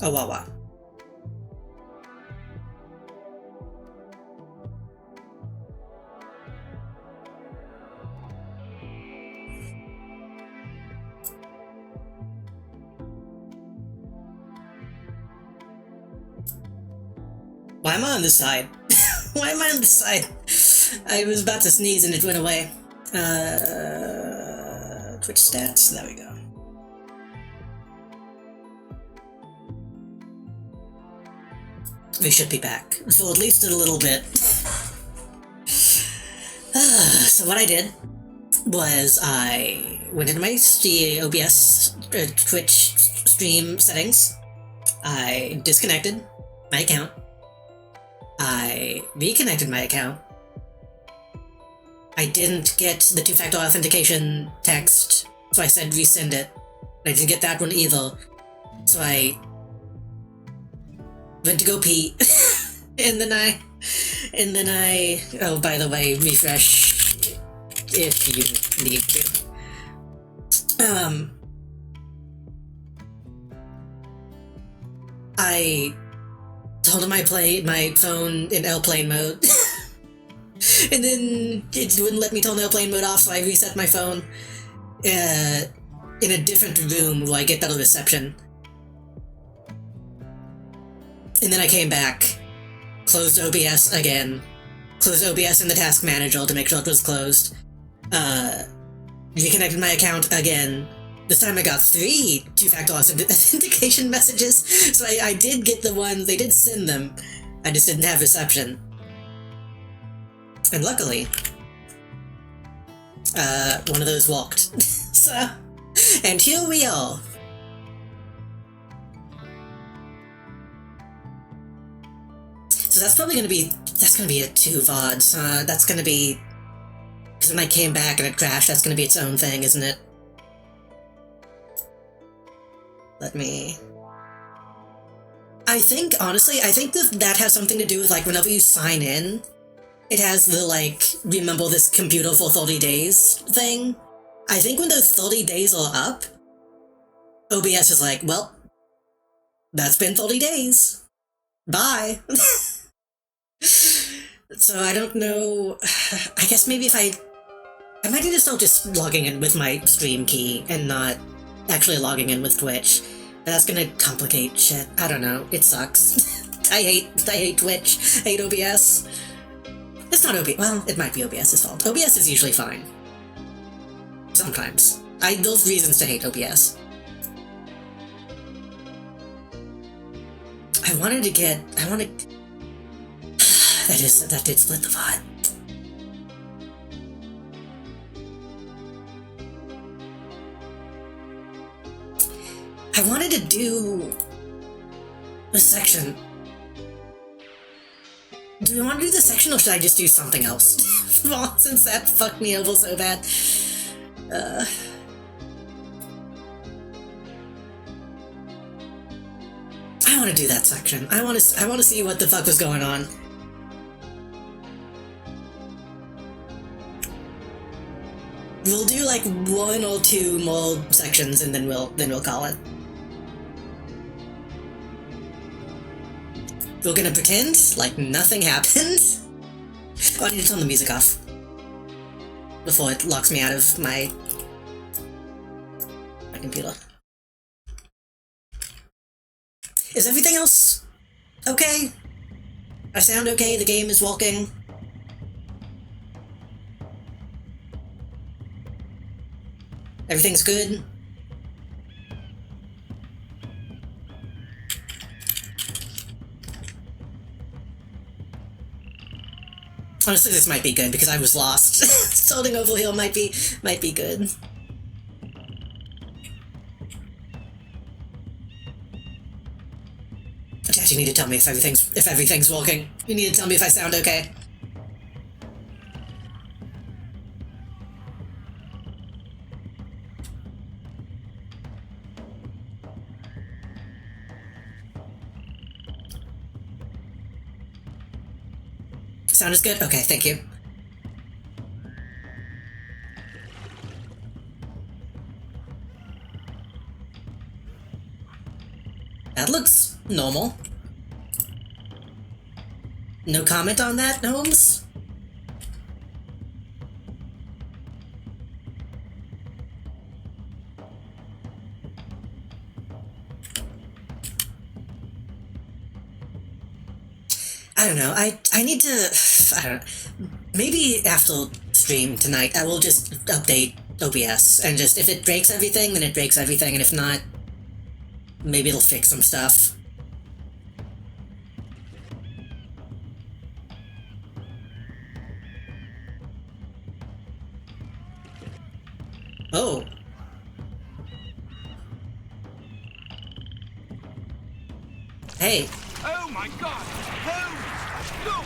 Oh, wow, wow. Why am I on this side? Why am I on this side? I was about to sneeze and it went away. Twitch stats. There we go. We should be back. For at least a little bit. So what I did was I went into my OBS Twitch stream settings. I disconnected my account. I reconnected my account. I didn't get the two-factor authentication text, so I said resend it. I didn't get that one either, so I went to go pee, and then I, oh, by the way, refresh if you need to. I told him I played my phone in airplane mode. And then it wouldn't let me turn airplane mode off, so I reset my phone in a different room where I get better reception. And then I came back, closed OBS again, closed OBS in the task manager to make sure it was closed, reconnected my account again. This time I got 3 two-factor authentication messages, so I did get the ones, they did send them, I just didn't have reception. And luckily, one of those walked. So, and here we are. So that's probably gonna be a 2 VODs. That's gonna be, because when I came back and it crashed, that's gonna be its own thing, isn't it? Let me... honestly, I think that has something to do with, like, whenever you sign in, it has the, like, remember this computer for 30 days thing. I think when those 30 days are up, OBS is like, well, that's been 30 days. Bye. So I don't know. I guess maybe if I might need to start just logging in with my stream key and not actually logging in with Twitch. That's gonna complicate shit. I don't know. It sucks. I hate Twitch. I hate OBS. It's not OBS. Well, it might be OBS's fault. OBS is usually fine. Sometimes. Those reasons to hate OBS. That did split the VOD. I wanted to do a section. Do we want to do the section, or should I just do something else? Well, since that fucked me over so bad. I want to do that section. I want to see what the fuck was going on. We'll do like 1 or 2 more sections, and then we'll call it. We're gonna pretend like nothing happened. Oh, I need to turn the music off before it locks me out of my computer. Is everything else okay? I sound okay? The game is walking? Everything's good? Honestly, this might be good because I was lost. Starting over here might be good. Dad, you need to tell me if everything's working. You need to tell me if I sound okay. Sound is good? Okay, thank you. That looks normal. No comment on that, Holmes? I don't know. I need to. I don't know. Maybe after stream tonight, I will just update OBS and just if it breaks everything, then it breaks everything, and if not, maybe it'll fix some stuff. Oh. Hey. Oh my God! Holmes! Look!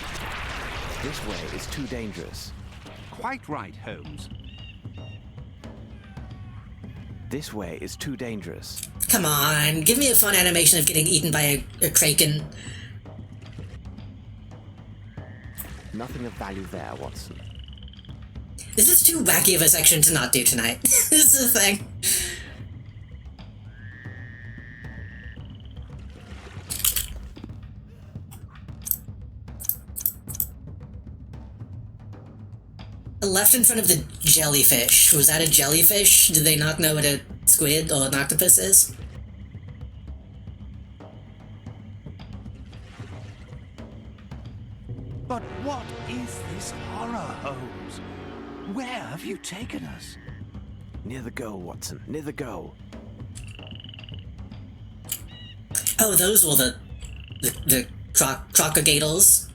This way is too dangerous. Quite right, Holmes. This way is too dangerous. Come on, give me a fun animation of getting eaten by a kraken. Nothing of value there, Watson. This is too wacky of a section to not do tonight. This is the thing. Left in front of the jellyfish. Was that a jellyfish? Did they not know what a squid or an octopus is? But what is this horror, Holmes? Where have you taken us? Near the goal, Watson. Near the goal. Oh, those were the crocodiles.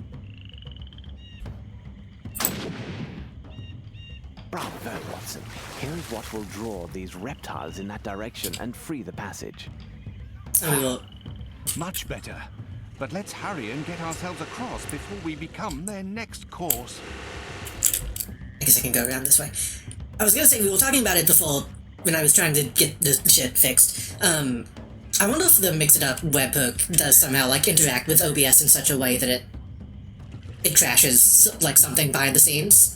Bravo, Watson. Here is what will draw these reptiles in that direction and free the passage. Oh, well. Much better. But let's hurry and get ourselves across before we become their next course. I guess I can go around this way. I was gonna say, we were talking about it before when I was trying to get this shit fixed. I wonder if the mix-it-up webhook does somehow, like, interact with OBS in such a way that it crashes, like, something behind the scenes.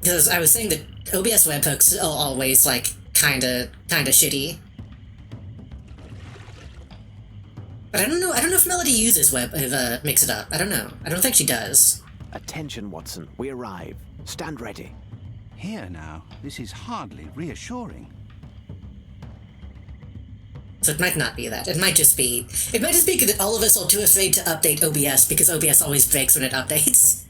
Because I was saying that OBS webhooks are always, like, kinda shitty. But I don't know if Melody uses mix-it-up. I don't know. I don't think she does. Attention, Watson. We arrive. Stand ready. Here now, this is hardly reassuring. So it might not be that. It might just be that all of us are too afraid to update OBS because OBS always breaks when it updates.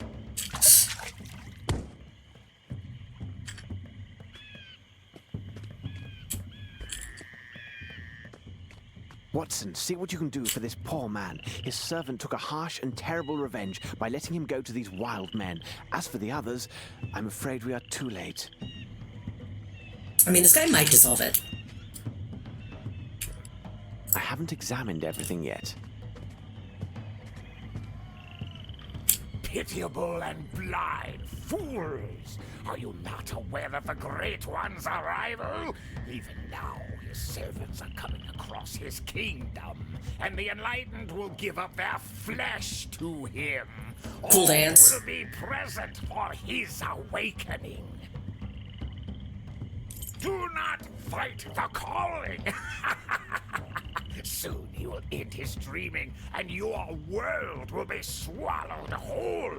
Watson, see what you can do for this poor man. His servant took a harsh and terrible revenge by letting him go to these wild men. As for the others, I'm afraid we are too late. I mean, this guy might dissolve it. I haven't examined everything yet. Pitiable and blind fools! Are you not aware of the Great One's arrival? Even now, his servants are coming across his kingdom, and the enlightened will give up their flesh to him. Cool All dance. will be present for his awakening. Do not fight the calling! Soon he will end his dreaming, and your world will be swallowed whole.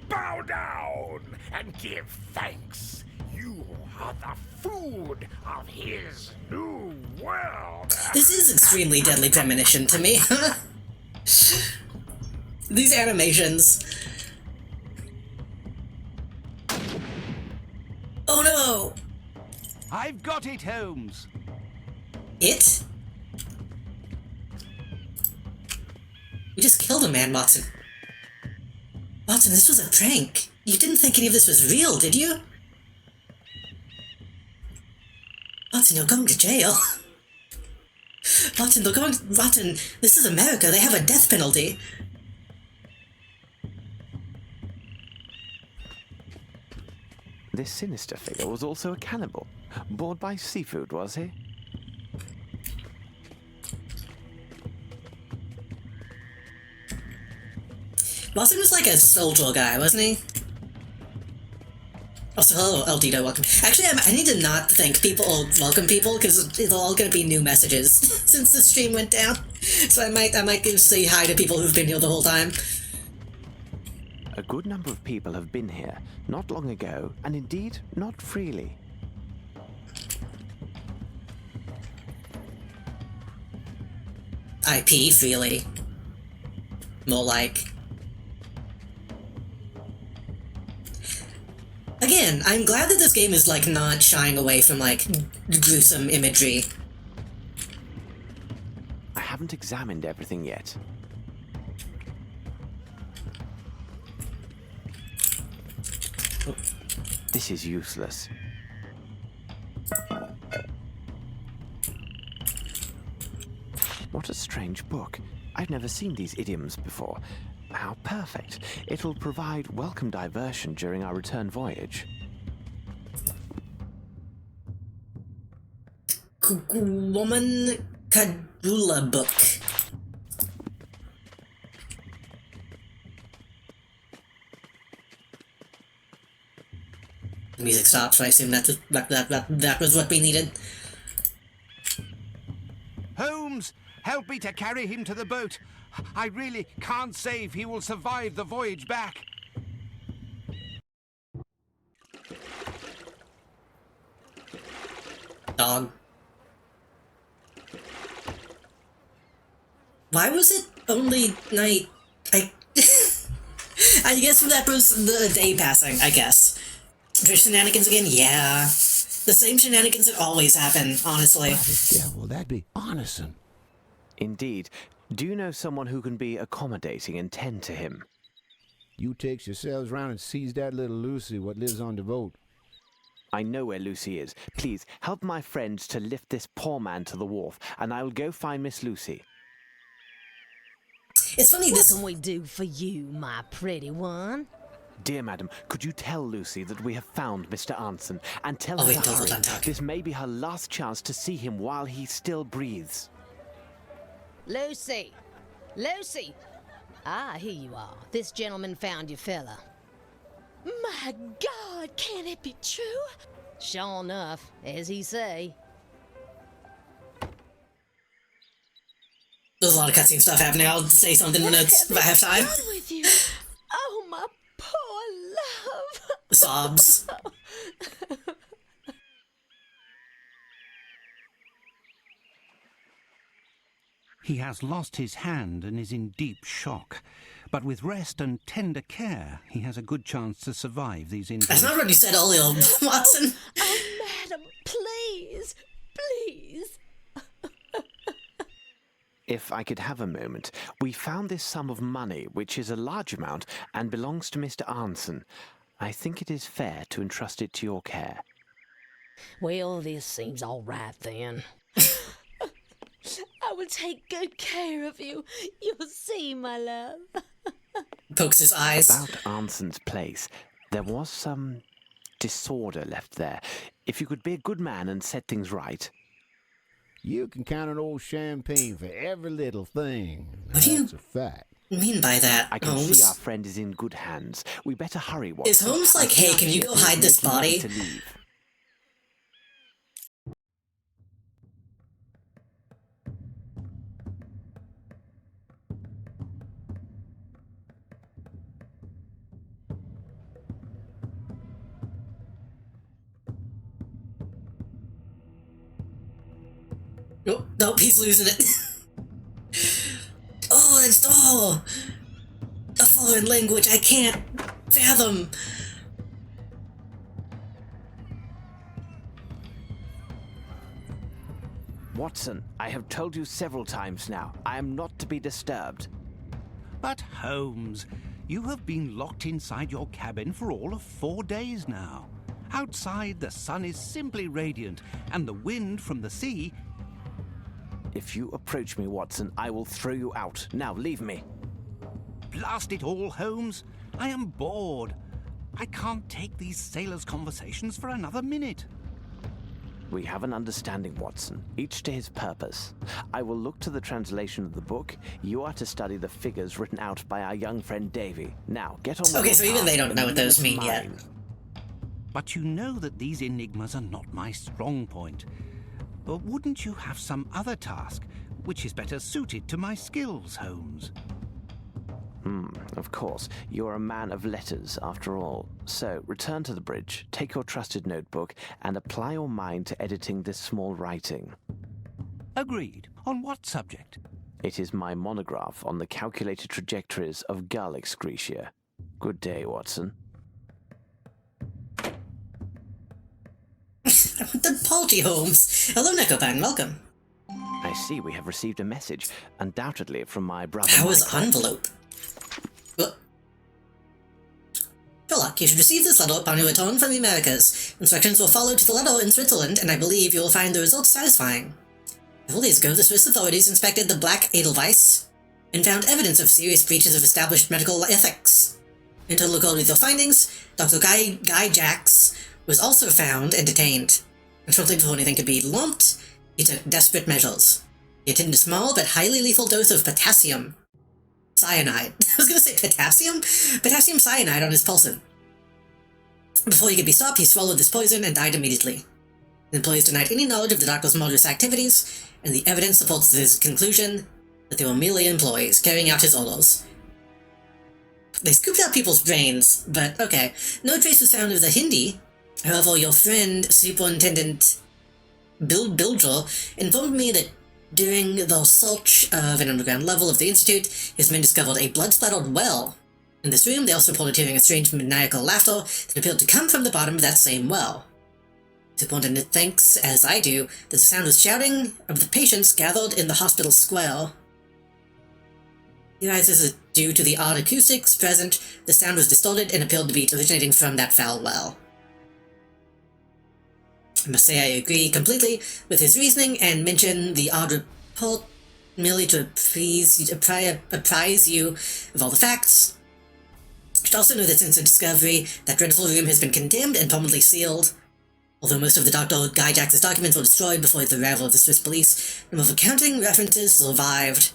Bow down and give thanks. You are the food of his new world. This is extremely Deadly Premonition to me. These animations. Oh no! I've got it, Holmes. It? We just killed a man, Watson. Watson, this was a prank. You didn't think any of this was real, did you? Watson, you're going to jail. Watson, Watson, this is America. They have a death penalty. This sinister figure was also a cannibal. Bored by seafood, was he? Watson was like a soldier guy, wasn't he? Also, hello, Eldito, welcome. Actually, I need to not thank people or welcome people, because they're all going to be new messages since the stream went down. So I might say hi to people who've been here the whole time. A good number of people have been here, not long ago, and indeed not freely. IP freely. More like. Again, I'm glad that this game is, like, not shying away from, like, gruesome imagery. I haven't examined everything yet. This is useless. What a strange book. I've never seen these idioms before. How perfect. It will provide welcome diversion during our return voyage. Woman Kadula book. The music stopped, so I assume that was what we needed. Holmes, help me to carry him to the boat. I really can't say if he will survive the voyage back. Dog. Why was it only night? I guess that was the day passing, I guess. There's shenanigans again? Yeah. The same shenanigans that always happen, honestly. The devil, that'd be honest. Indeed. Do you know someone who can be accommodating and tend to him? You takes yourselves round and seize that little Lucy what lives on the boat. I know where Lucy is. Please, help my friends to lift this poor man to the wharf, and I will go find Miss Lucy. It's funny, What can we do for you, my pretty one? Dear madam, could you tell Lucy that we have found Mr. Arnson, and tell Oh, her wait, to hold hurry. on, talk. This may be her last chance to see him while he still breathes. Lucy! Lucy! Ah, here you are. This gentleman found your fella. My God, can it be true? Sure enough, as he say. There's a lot of cutscene stuff happening. I'll say something when I have time. What's with you? Oh, my poor love. Sobs. He has lost his hand and is in deep shock. But with rest and tender care, he has a good chance to survive these injuries. That's not what you said earlier, Watson. Oh, madam, please, please. If I could have a moment, we found this sum of money, which is a large amount and belongs to Mr. Arnson. I think it is fair to entrust it to your care. Well, this seems all right then. I will take good care of you. You'll see, my love. Pokes his eyes. About Arnson's place, there was some disorder left there. If you could be a good man and set things right. You can count on old champagne for every little thing. What do you That's a fact. mean by that, I can Holmes? see our friend is in good hands. We better hurry, Watson. Is Holmes like, I hey, cannot can you hear go things hide this making ready body? to leave. Oh, nope, he's losing it. A foreign language I can't fathom. Watson, I have told you several times now, I am not to be disturbed. But Holmes, you have been locked inside your cabin for all of 4 days now. Outside, the sun is simply radiant, and the wind from the sea... If you approach me, Watson, I will throw you out. Now, leave me. Blast it all, Holmes. I am bored. I can't take these sailors' conversations for another minute. We have an understanding, Watson, each to his purpose. I will look to the translation of the book. You are to study the figures written out by our young friend Davy. Now, get on with Okay, your so even task they don't and know what leave those us mean yet. mine. But you know that these enigmas are not my strong point. But wouldn't you have some other task which is better suited to my skills, Holmes? Of course. You're a man of letters, after all. So, return to the bridge, take your trusted notebook, and apply your mind to editing this small writing. Agreed. On what subject? It is my monograph on the calculated trajectories of gull excretia. Good day, Watson. Apology, Holmes. Hello, Nekopan. Welcome. I see we have received a message, undoubtedly from my brother How is Michael. envelope? What? Sherlock, you should receive this letter upon your return from the Americas. Instructions will follow to the letter in Switzerland, and I believe you will find the results satisfying. Several days ago, the Swiss authorities inspected the Black Edelweiss and found evidence of serious breaches of established medical ethics. In total according to their findings, Dr. Guy Jacks was also found and detained. And shortly before anything could be lumped, he took desperate measures. He obtained a small but highly lethal dose of potassium cyanide. I was going to say potassium? Potassium cyanide on his pulsing. Before he could be stopped, he swallowed this poison and died immediately. The employees denied any knowledge of the doctor's murderous activities, and the evidence supports his conclusion that they were merely employees carrying out his orders. They scooped out people's brains, but okay. No trace was found of the Hindi. However, your friend, Superintendent Bilger, informed me that during the search of an underground level of the Institute, his men discovered a blood-splattered well. In this room, they also reported hearing a strange maniacal laughter that appeared to come from the bottom of that same well. Superintendent thinks, as I do, that the sound was shouting of the patients gathered in the hospital square. He realizes that due to the odd acoustics present, the sound was distorted and appeared to be originating from that foul well. I must say I agree completely with his reasoning and mention the odd report merely to apprise you of all the facts. You should also know that since the discovery, that dreadful room has been condemned and permanently sealed. Although most of the Dr. Guy Jacks' documents were destroyed before the arrival of the Swiss police, a number of accounting references survived.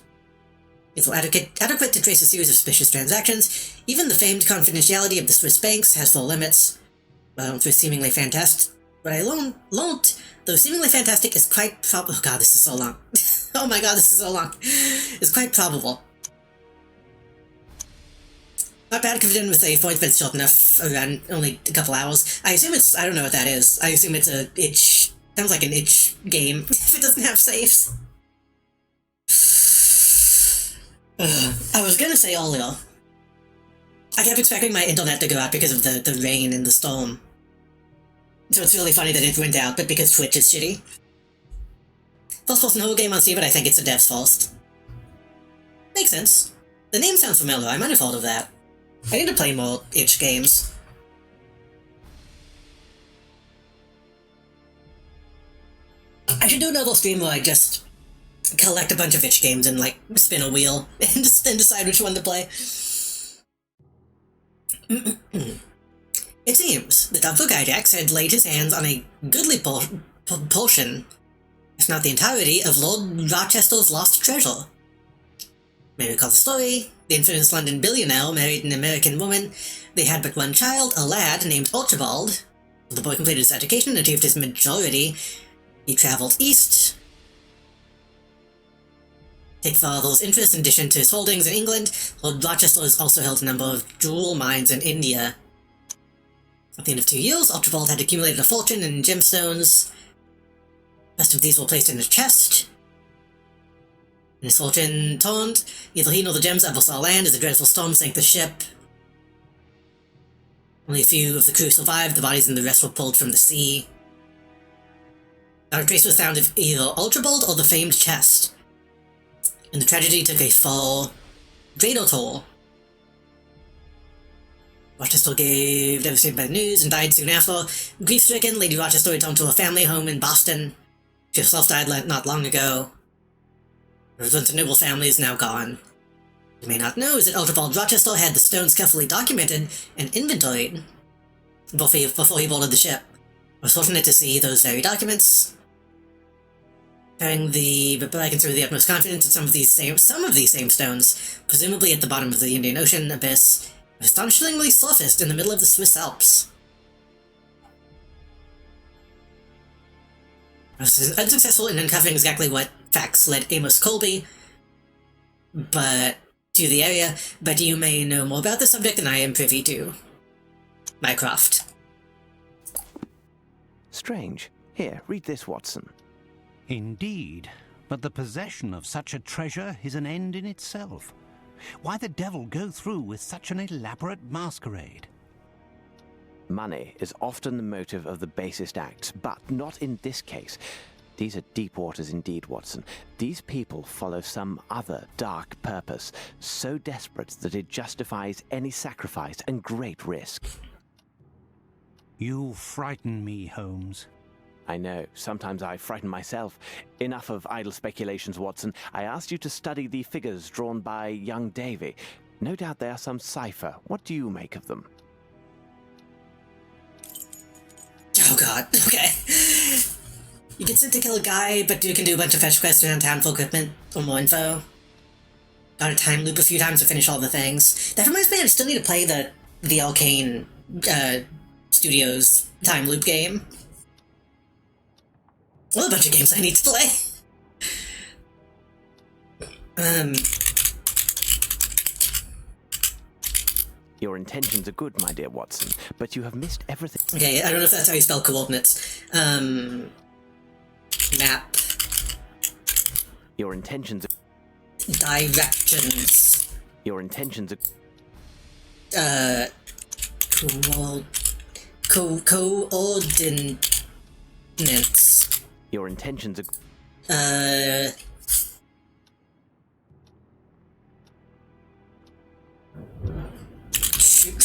It's adequate to trace a series of suspicious transactions. Even the famed confidentiality of the Swiss banks has full limits. Well, through seemingly fantastic. What I learned, though seemingly fantastic, is quite probable. Oh god, this is so long. Oh my god, this is so long. It's quite probable. Not bad considering with a point that's short enough, around only a couple hours. I assume it's, I don't know what that is. I assume it's a itch. Sounds like an itch game if it doesn't have saves. I was gonna say earlier, I kept expecting my internet to go out because of the rain and the storm. So it's really funny that it went out, but because Twitch is shitty. First person horror game on Steam, but I think it's the dev's fault. Makes sense. The name sounds familiar, I might have thought of that. I need to play more itch games. I should do another stream where I just collect a bunch of itch games and, like, spin a wheel and just then decide which one to play. It seems that Dr. Gyjax had laid his hands on a goodly portion, if not the entirety, of Lord Rochester's lost treasure. May recall the story. The infamous London billionaire married an American woman. They had but one child, a lad named Archibald. The boy completed his education and achieved his majority. He traveled east. Take father's interest in addition to his holdings in England. Lord Rochester has also held a number of jewel mines in India. At the end of 2 years, Archibald had accumulated a fortune in gemstones. The rest of these were placed in a chest. When his fortune turned, neither he nor the gems ever saw land as a dreadful storm sank the ship. Only a few of the crew survived, the bodies and the rest were pulled from the sea. Not a trace was found of either Archibald or the famed chest. And the tragedy took a full fatal toll. Rochester gave devastated by the news and died soon after. Grief-stricken, Lady Rochester returned to her family home in Boston. She herself died not long ago. Her once noble family is now gone. What you may not know is that Archibald Rochester had the stones carefully documented and inventoried before he boarded the ship. I was fortunate to see those very documents. But I can say with the utmost confidence that some of these same stones, presumably at the bottom of the Indian Ocean abyss, astonishingly surfaced in the middle of the Swiss Alps. I was unsuccessful in uncovering exactly what facts led Amos Colby but to the area, but you may know more about the subject than I am privy to. Mycroft. Strange. Here, read this, Watson. Indeed, but the possession of such a treasure is an end in itself. Why the devil go through with such an elaborate masquerade? Money is often the motive of the basest acts, but not in this case. These are deep waters indeed, Watson. These people follow some other dark purpose, so desperate that it justifies any sacrifice and great risk. You frighten me, Holmes. I know, sometimes I frighten myself. Enough of idle speculations, Watson. I asked you to study the figures drawn by young Davy. No doubt they are some cipher. What do you make of them? Oh god, okay. You get sent to kill a guy, but you can do a bunch of fetch quests around town for equipment or more info. Got a time loop a few times to finish all the things. That reminds me, I still need to play the Arcane Studios time loop game. Well, a bunch of games I need to play. Your intentions are good, my dear Watson, but you have missed everything. Okay, I don't know if that's how you spell coordinates. Map. Your intentions are... Directions. Your intentions are... Coordinates. Your intentions are...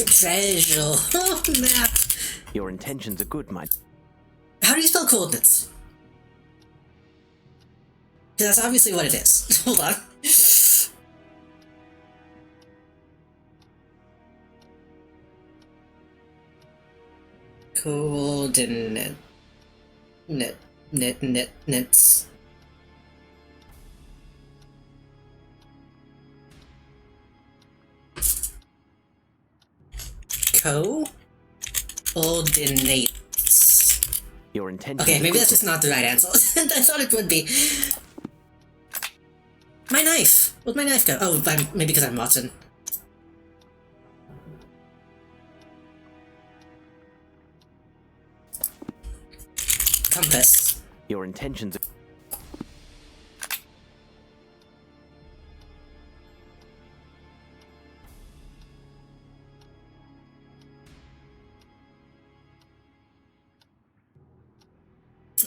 Treasure. Map. Your intentions are good, my... How do you spell coordinates? 'Cause that's obviously what it is. Hold on. Coordinates. Coordinates. Your intentions... Okay, maybe that's just not the right answer. I thought it would be. My knife! Where'd my knife go? Oh, maybe because I'm Watson. Compass. Your intentions are...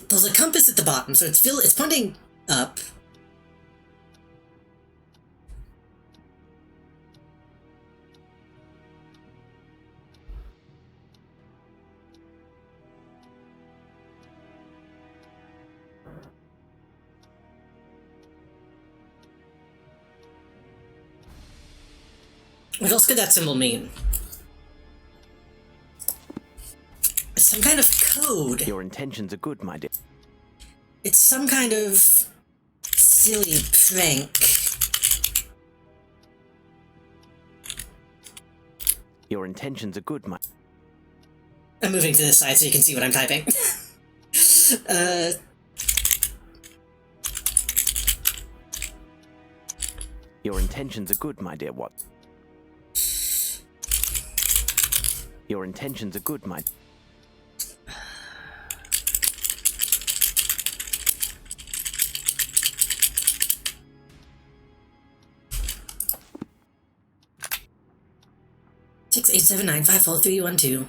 There's a compass at the bottom, so it's pointing up. What else could that symbol mean? Some kind of code. Your intentions are good, my dear. It's some kind of silly prank. Your intentions are good, my... I'm moving to this side so you can see what I'm typing. Your intentions are good, my dear Watson. Your intentions are good, my... 687954312.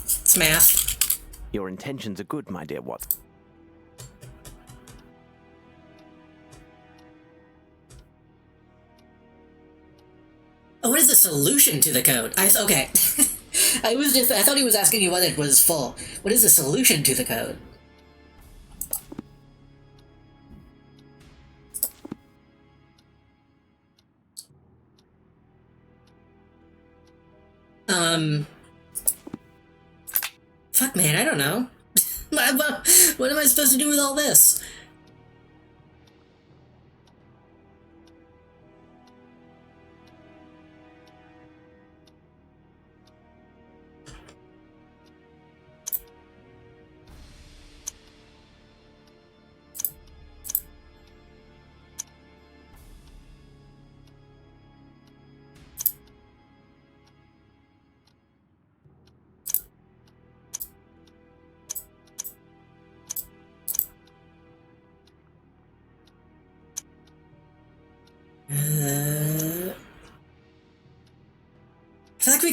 It's math. Your intentions are good, my dear Watson. Oh, what is the solution to the code? Okay. I thought he was asking you what it was for. What is the solution to the code? Fuck, man, I don't know. What am I supposed to do with all this?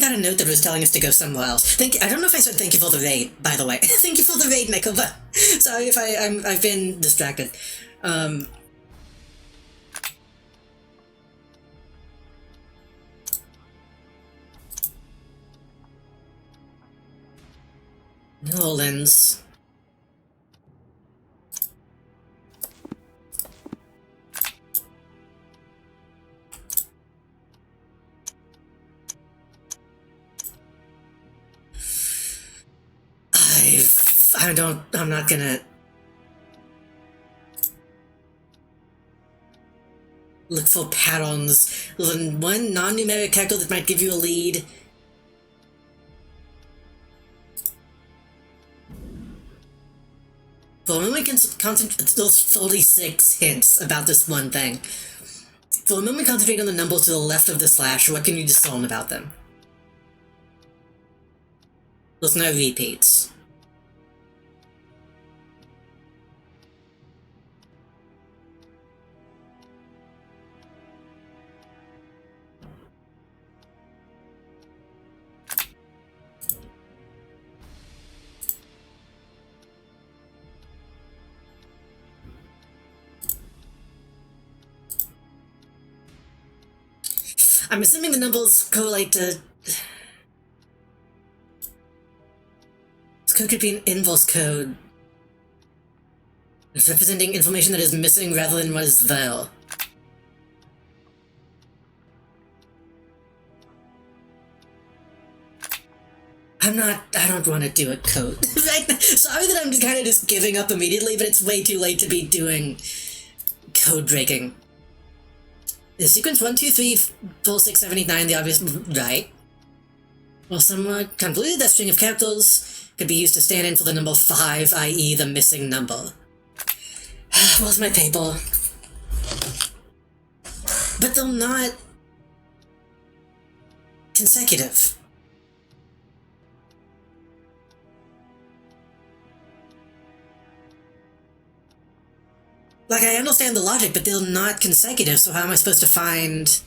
got a note that was telling us to go somewhere else. Thank you. I don't know if I said thank you for the raid, by the way. Thank you for the raid, Nicola. Sorry if I've been distracted. New Orleans. I'm not gonna look for patterns. There's one non-numeric character that might give you a lead. For when we can concentrate those 46 hints about this one thing. For when we concentrate on the numbers to the left of the slash, what can you discern about them? There's no repeats. I'm assuming the numbers correlate to... This code could be an inverse code. It's representing information that is missing rather than what is there. I don't want to do a code. Sorry that I'm kind of just giving up immediately, but it's way too late to be doing code breaking. The sequence 1, 2, 3, 4, 6, 7, 8, 9, the obvious right. Well, somewhat convoluted, that string of capitals could be used to stand in for the number 5, i.e. the missing number. Where's my paper? But they're not consecutive. Like, I understand the logic, but they're not consecutive, so how am I supposed to find...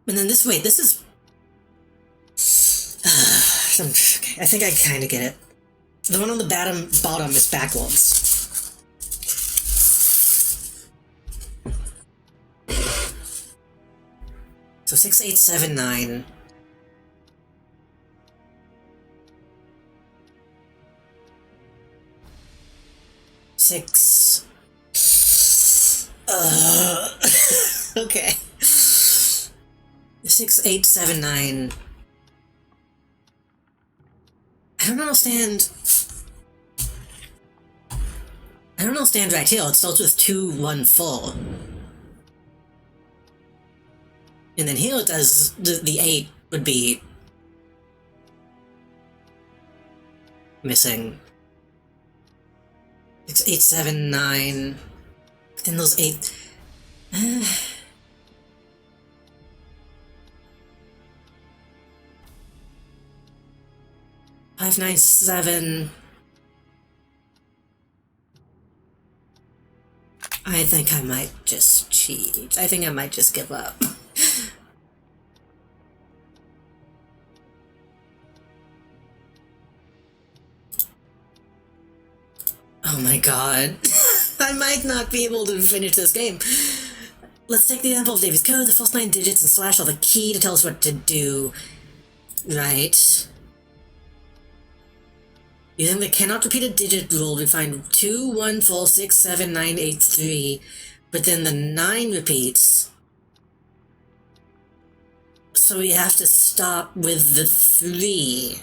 And then this, wait, this is... okay, I think I kinda get it. The one on the bottom is backwards. So 6, 8, 7, 9. Six. Okay. 6, 8, 7, 9. I don't understand right here. It starts with 2, 1, 4. And then here it does, the 8 would be missing. 6, 8, 7, 9. But then those 8... 5, 9, 7... I think I might just cheat. I think I might just give up. Oh my god. I might not be able to finish this game. Let's take the example of Davy's code. The first 9 digits and slash are the key to tell us what to do. Right. Using the cannot repeat a digit rule, we find 2, 1, 4, 6, 7, 9, 8, 3. But then the 9 repeats. So we have to stop with the 3.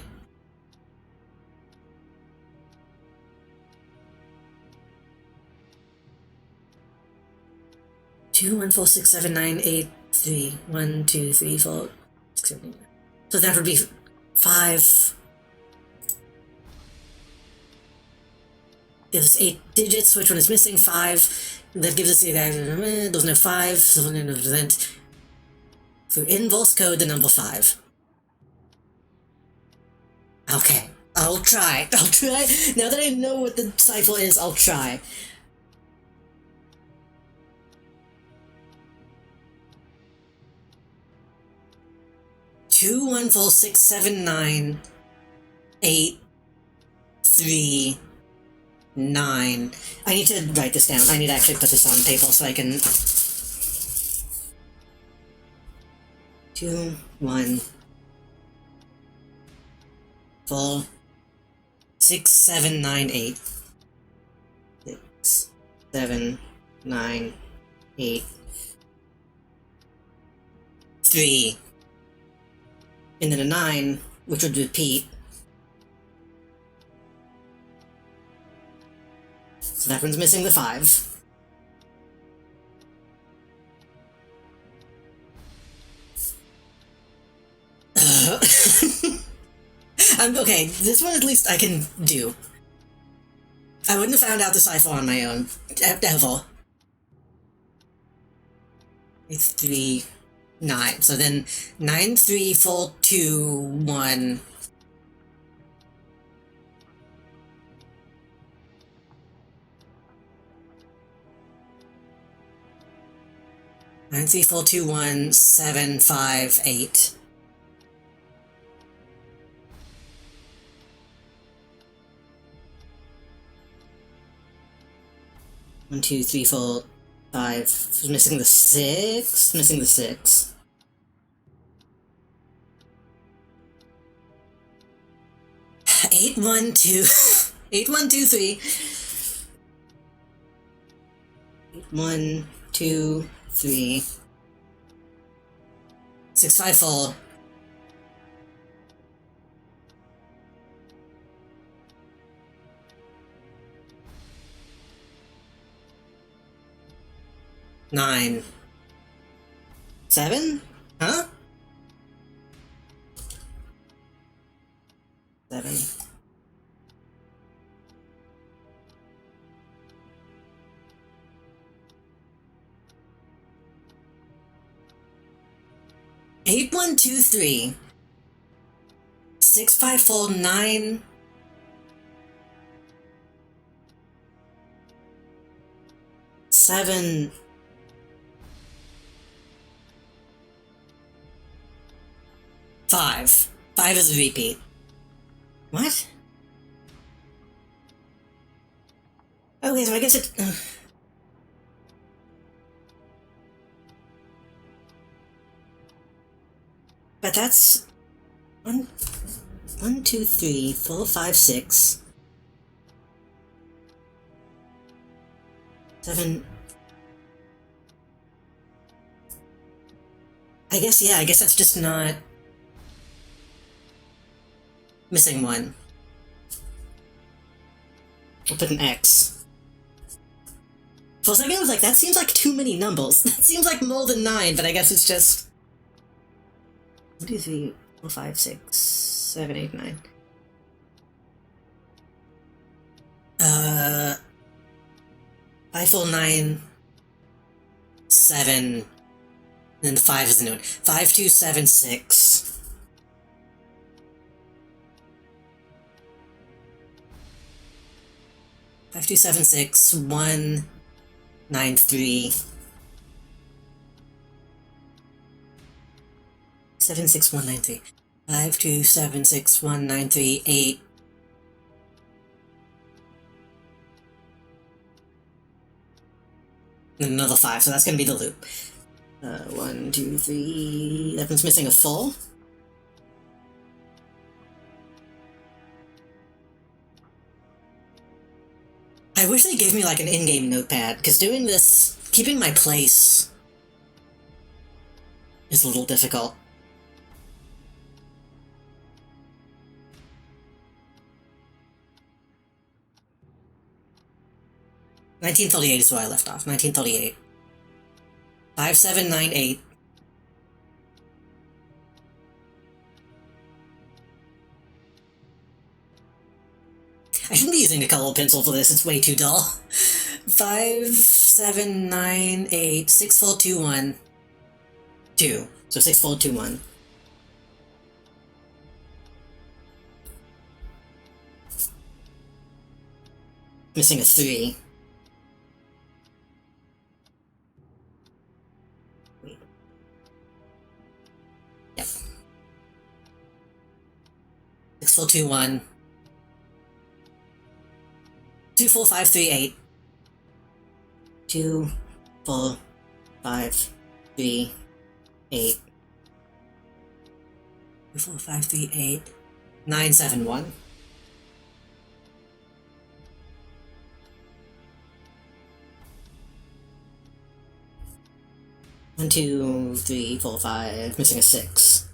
Two, 1, 4, 6, 7, 9, 8, 3. 1, 2, 3, 4, 6, 7, 8. So that would be 5. Gives us 8 digits. Which one is missing? 5. That gives us the there's no 5. So we're going to represent through inverse code the number 5. Okay. I'll try. I'll try. Now that I know what the cipher is, I'll try. Two, 1, 4, 6, 7, 9, 8, 3, 9. I need to write this down. I need to actually put this on paper so I can... 2, 1, 4, 6, 7, 9, 8. 6, 7, 9, 8. 3. And then a 9, which would repeat. So that one's missing the 5. Okay, this one at least I can do. I wouldn't have found out the cipher on my own, ever. It's 3, 9. So then 9, 3, 4, 2, 1. Nine, 3, 4, 2, 1, 7, 5, 8. One, 2, 3, 4, 5. Missing the 6. Missing the 6. Eight, 1, 2. 8, 1, 2, 3. 8, 1, 2, 3. 6, 5, 4. Nine. 7? Huh? 7. Eight, 1, 2, 3. 6, 5, 4, 9. 7. 5. 5 is a repeat. What? Okay, so I guess it... But that's... 1, 2, 3, 4, 5, 6. 7... I guess that's just not... Missing 1. We'll put an X. For a second I was like, that seems like too many numbers. That seems like more than 9, but I guess it's just... 1, 2, 3, 4, 5, 6, 7, 8, 9. 5, 4, 9, 7, and then the 5 is the new one. 5, 2, 7, 6. 5, 2, 7, 6, 1, 9, 3. 7, 6, 1, 9, 3. 5, 2, 7, 6, 1, 9, 3, 8. And another 5, so that's gonna be the loop. 1, 2, 3. That one's missing a 4. I wish they gave me like an in-game notepad, because doing this, keeping my place, is a little difficult. $1938 is where I left off. 1938. 5798. I shouldn't be using a color pencil for this, it's way too dull. 5798 6421 2. So 6421. Missing a 3. Yep. 6 4 2 1. 2 4 5 3 8. 2 4 5 3 8. 2 4 5 3 8. 9 7 1. 1 2 3 4 5. Missing a 6.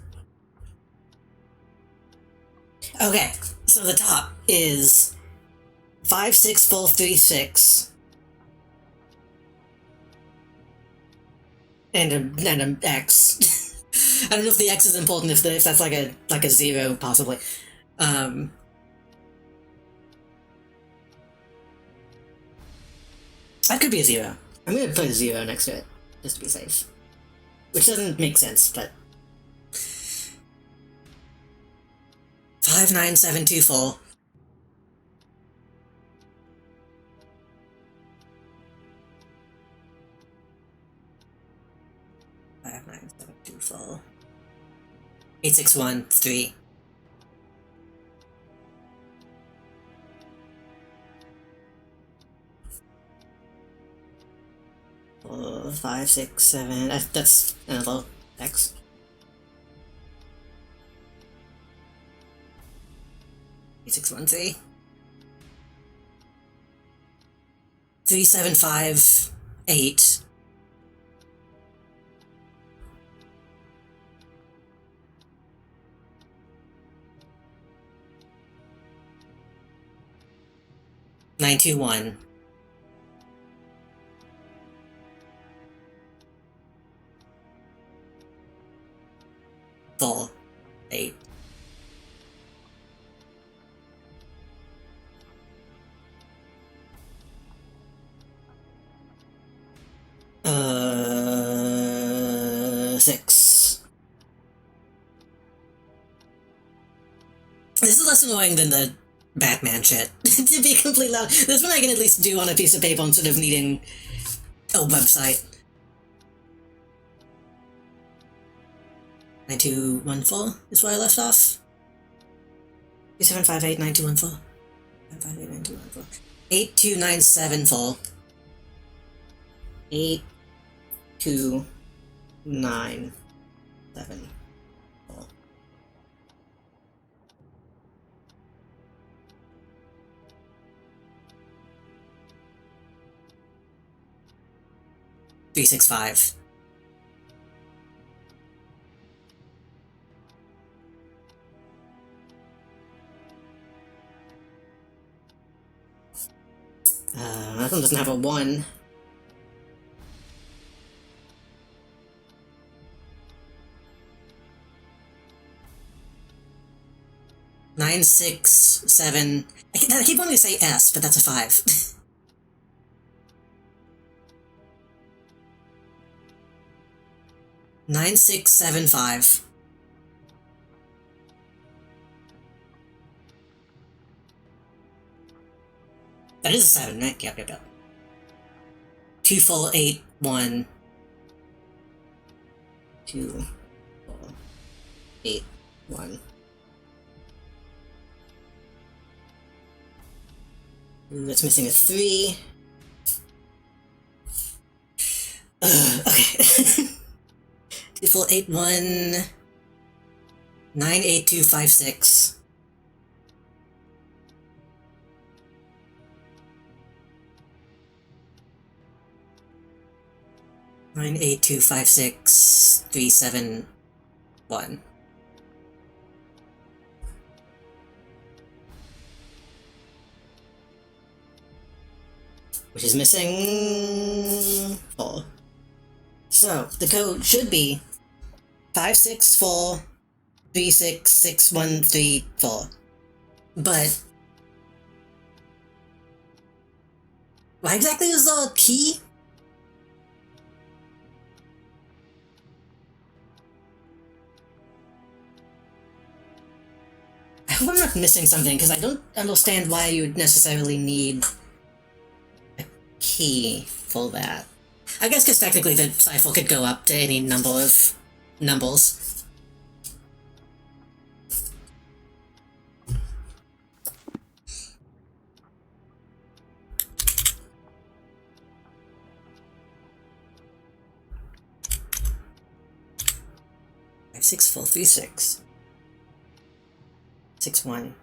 Okay, so the top is 5 6 4 3 6. And an X. I don't know if the X is important, if that's like a 0, possibly. That could be a 0. I'm gonna put a 0 next to it, just to be safe. Which doesn't make sense, but 5 9 7 2 4. 5 9 7 2 4. 8 6 1 3. 4 5 6 7. That's another X. 8 6 1 3. 3 7 5 8. 9 2 1. 4 8. 6. This is less annoying than the Batman shit, to be completely honest. This one I can at least do on a piece of paper instead of needing a website. 9214 is where I left off. 2758 9214. 958 9214. 82974. 8297. 365. That one doesn't have a 1. Nine, 6, 7. I keep wanting to say S, but that's a 5. 9 6 7 5. That is a 7, right? Yep. 2 4 8 1. 2 4 8 1. Ooh, that's missing a 3. Okay. 2 4 8 1. 9 8 2 5 6. 9 8 2 5 6 3 7 1. Which is missing 4. So the code should be 5 6 4 3 6 6 1 3 4. But what exactly is the key? I hope I'm not missing something, because I don't understand why you would necessarily need key for that? I guess because technically the cipher could go up to any number of numbers. Five, 6, 4, 3, 6. 6, 1.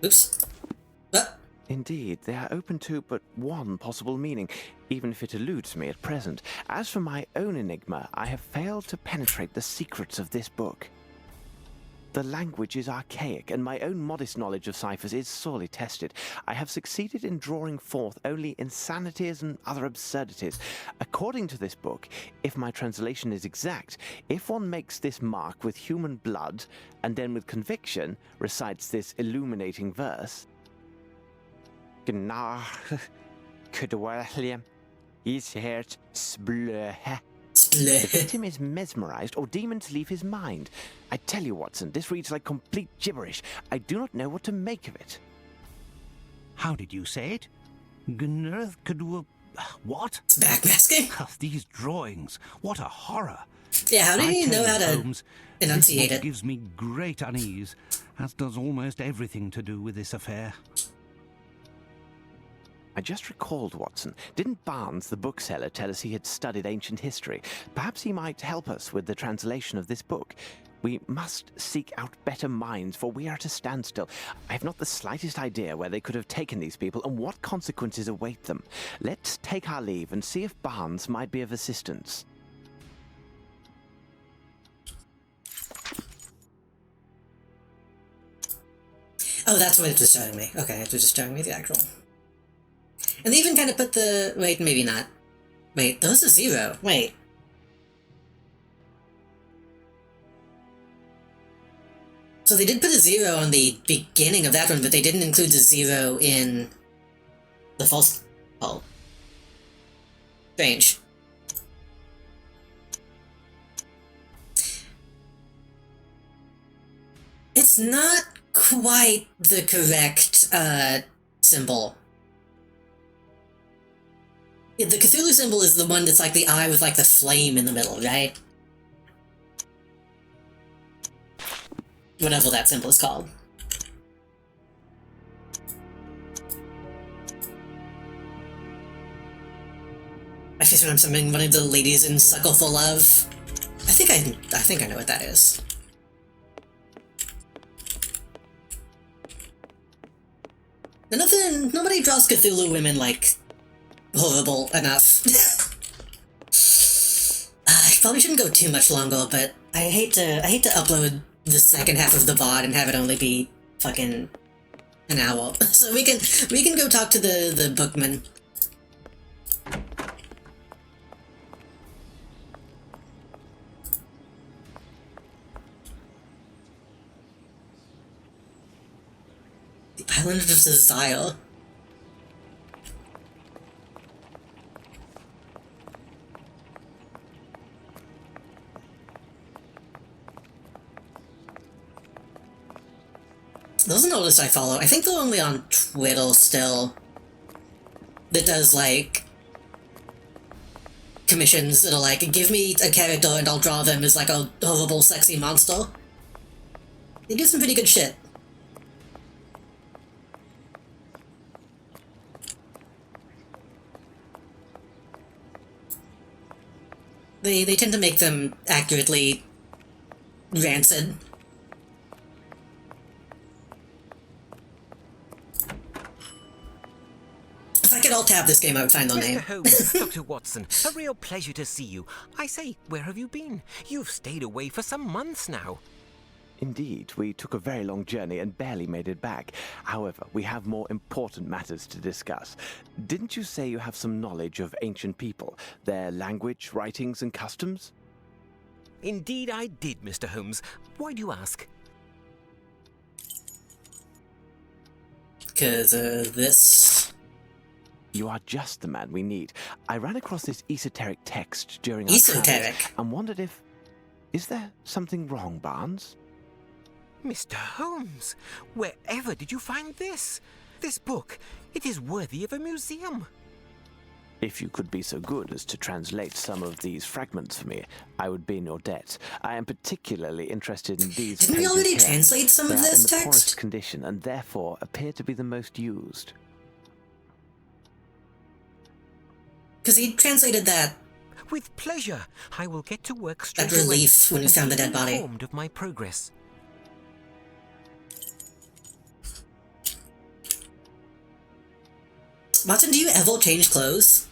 Oops. Indeed, they are open to but one possible meaning, even if it eludes me at present. As for my own enigma, I have failed to penetrate the secrets of this book. The language is archaic, and my own modest knowledge of ciphers is sorely tested. I have succeeded in drawing forth only insanities and other absurdities. According to this book, if my translation is exact, if one makes this mark with human blood, and then with conviction recites this illuminating verse... The victim is mesmerized, or demons leave his mind. I tell you, Watson, this reads like complete gibberish. I do not know what to make of it. How did you say it? What? Backmasking? These drawings. What a horror. Yeah, how do you know how to Holmes, enunciate this it? book gives me great unease, as does almost everything to do with this affair. I just recalled, Watson. Didn't Barnes, the bookseller, tell us he had studied ancient history? Perhaps he might help us with the translation of this book. We must seek out better minds, for we are at a standstill. I have not the slightest idea where they could have taken these people and what consequences await them. Let's take our leave and see if Barnes might be of assistance. Oh, that's what it was showing me. Okay, it was just showing me the actual... And they even kind of put the... Wait, maybe not. Wait, those are 0. Wait. So they did put a 0 on the beginning of that one, but they didn't include the 0 in the false... Oh. Strange. It's not quite the correct, symbol. Yeah, the Cthulhu symbol is the one that's like the eye with like the flame in the middle, right? Whatever that symbol is called. I guess when I'm summoning one of the ladies in Suckle for Love. I think I know what that is. Nobody draws Cthulhu women like horrible enough. I probably shouldn't go too much longer, but I hate to upload the second half of the VOD and have it only be fucking an hour. So we can go talk to the bookman. The Island of Desire. Those are the oldest I follow. I think they're only on Twitter still. That does, like, commissions that are like, give me a character and I'll draw them as, like, a horrible, sexy monster. They do some pretty good shit. They tend to make them accurately rancid. If I could alt-tab this game, I would find their name. Mr. Holmes, Dr. Watson, a real pleasure to see you. I say, where have you been? You've stayed away for some months now. Indeed, we took a very long journey and barely made it back. However, we have more important matters to discuss. Didn't you say you have some knowledge of ancient people, their language, writings, and customs? Indeed I did, Mr. Holmes. Why do you ask? Because, this... You are just the man we need. I ran across this esoteric text during our Esoteric? travels and wondered if... Is there something wrong, Barnes? Mr. Holmes, wherever did you find this? This book, it is worthy of a museum. If you could be so good as to translate some of these fragments for me, I would be in your debt. I am particularly interested in these Didn't we pages already here. translate some They of are this in the text? poorest condition and therefore appear to be the most used. Because he translated that With pleasure, I will get to work that straight away. relief when we and found the keep dead body. informed of my progress. Watson, do you ever change clothes?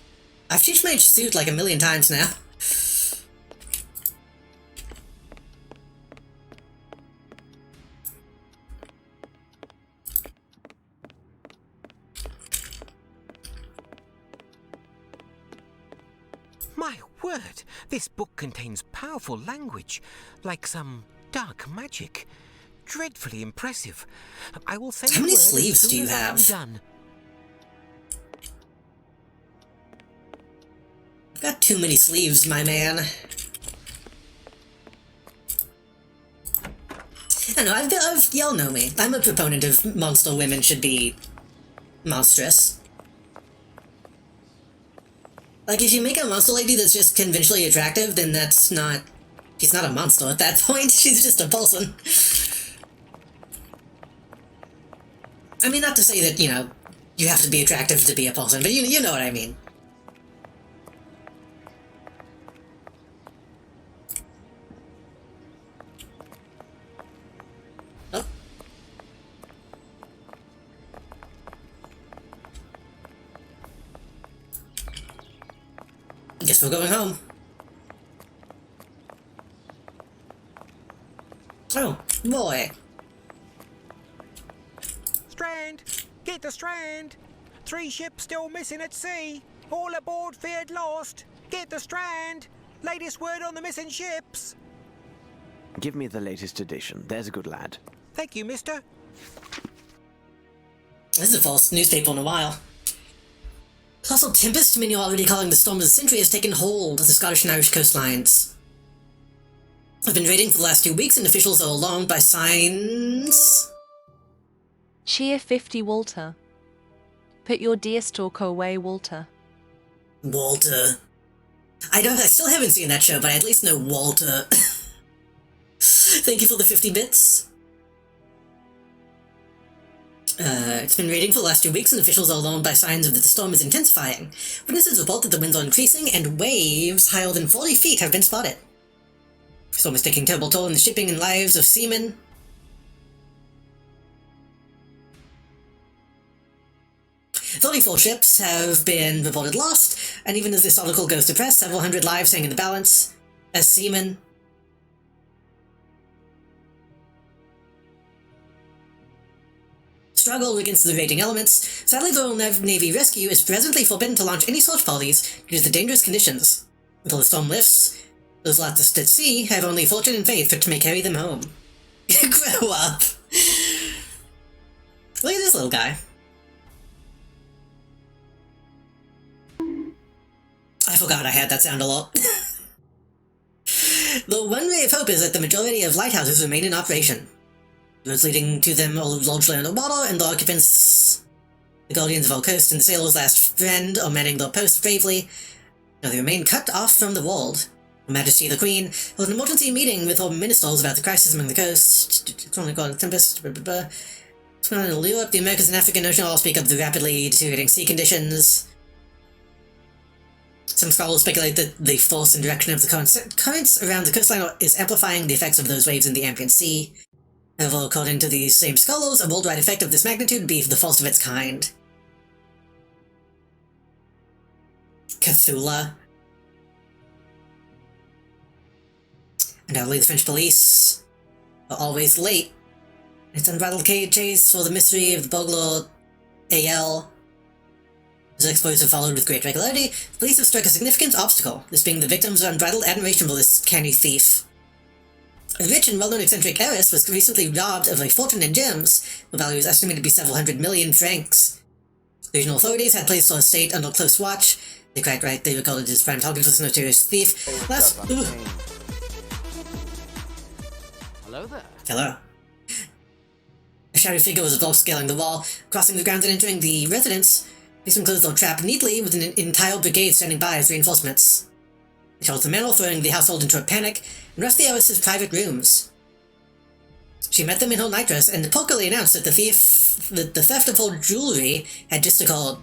I've changed my suit like a million times now. My word, this book contains powerful language, like some dark magic. Dreadfully impressive. I will send How many word as sleeves soon do you as I am have? done. I've got too many sleeves, my man. I don't know, y'all know me. I'm a proponent of monster women should be monstrous. Like, if you make a monster lady that's just conventionally attractive, then that's not... She's not a monster at that point, she's just a person. I mean, not to say that, you know, you have to be attractive to be a person, but you know what I mean. Oh. Guess we're going home. Oh, boy. Strand! Get the Strand! 3 ships still missing at sea. All aboard feared lost. Get the Strand! Latest word on the missing ships. Give me the latest edition. There's a good lad. Thank you, mister. This is the false newspaper in a while. Colossal tempest, many are already calling the storm of the century, has taken hold of the Scottish and Irish coastlines. I've been raiding for the last 2 weeks, and officials are alarmed by signs. Cheer 50, Walter. Put your deer stalker away, Walter. Walter. I still haven't seen that show, but I at least know Walter. Thank you for the 50 bits. It's been raining for the last 2 weeks, and officials are alarmed by signs of that the storm is intensifying. Witnesses report that the winds are increasing, and waves higher than 40 feet have been spotted. The storm is taking terrible toll on the shipping and lives of seamen. "34 ships have been reported lost, and even as this article goes to press, several hundred lives hang in the balance as seamen struggle against the raiding elements. Sadly, the Royal Navy Rescue is presently forbidden to launch any search parties due to the dangerous conditions. Until the storm lifts, those left at sea have only fortune and faith that may carry them home." Grow up! Look at this little guy. I forgot I had that sound a lot. The one ray of hope is that the majority of lighthouses remain in operation. Roads leading to them are largely underwater, and the occupants, the guardians of our coast and the sailors' last friend, are manning their posts bravely. Now they remain cut off from the world. Her Majesty the Queen held an emergency meeting with her ministers about the crisis among the coast. It's only called a tempest. It's going to Europe, the Americas, and African Ocean all speak of the rapidly deteriorating sea conditions. Some scholars speculate that the force and direction of the currents around the coastline is amplifying the effects of those waves in the ambient sea. However, according to these same scholars, a worldwide effect of this magnitude would be the first of its kind. Cthulhu. Undoubtedly, the French police are always late. Its unbridled chase for the mystery of the burglar A.L. As exploits have followed with great regularity, the police have struck a significant obstacle, this being the victims of unbridled admiration for this canny thief. A rich and well-known eccentric heiress was recently robbed of a fortune in gems, the value is estimated to be several hundred million francs. Regional authorities had placed her estate under close watch. They quite right, they regarded as prime target for this notorious thief. Hello there. Hello. A shadowy figure was above scaling the wall, crossing the grounds and entering the residence. These enclosed or trapped neatly with an entire brigade standing by as reinforcements. They charged the manor, throwing the household into a panic, and rushed the heiress's private rooms. She met them in her nightdress and pokily announced that the theft of her jewelry had just occurred.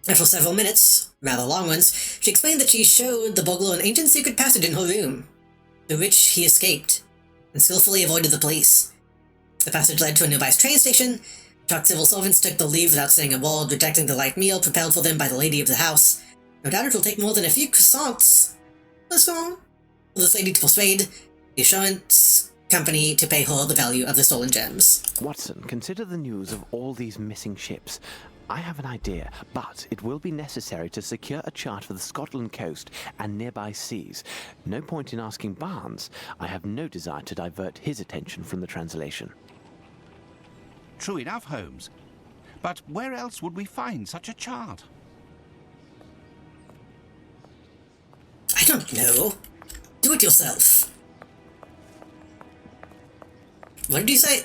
After several minutes, rather long ones, she explained that she showed the burglar an ancient secret passage in her room, through which he escaped, and skillfully avoided the police. The passage led to a nearby train station. Shocked civil servants took the leave without saying a word, rejecting the light meal prepared for them by the lady of the house. No doubt it will take more than a few croissants. What's wrong? For this lady to persuade the insurance company to pay her the value of the stolen gems. Watson, consider the news of all these missing ships. I have an idea, but it will be necessary to secure a chart for the Scotland coast and nearby seas. No point in asking Barnes. I have no desire to divert his attention from the translation. True enough, Holmes. But where else would we find such a chart? I don't know. Do it yourself. What did you say?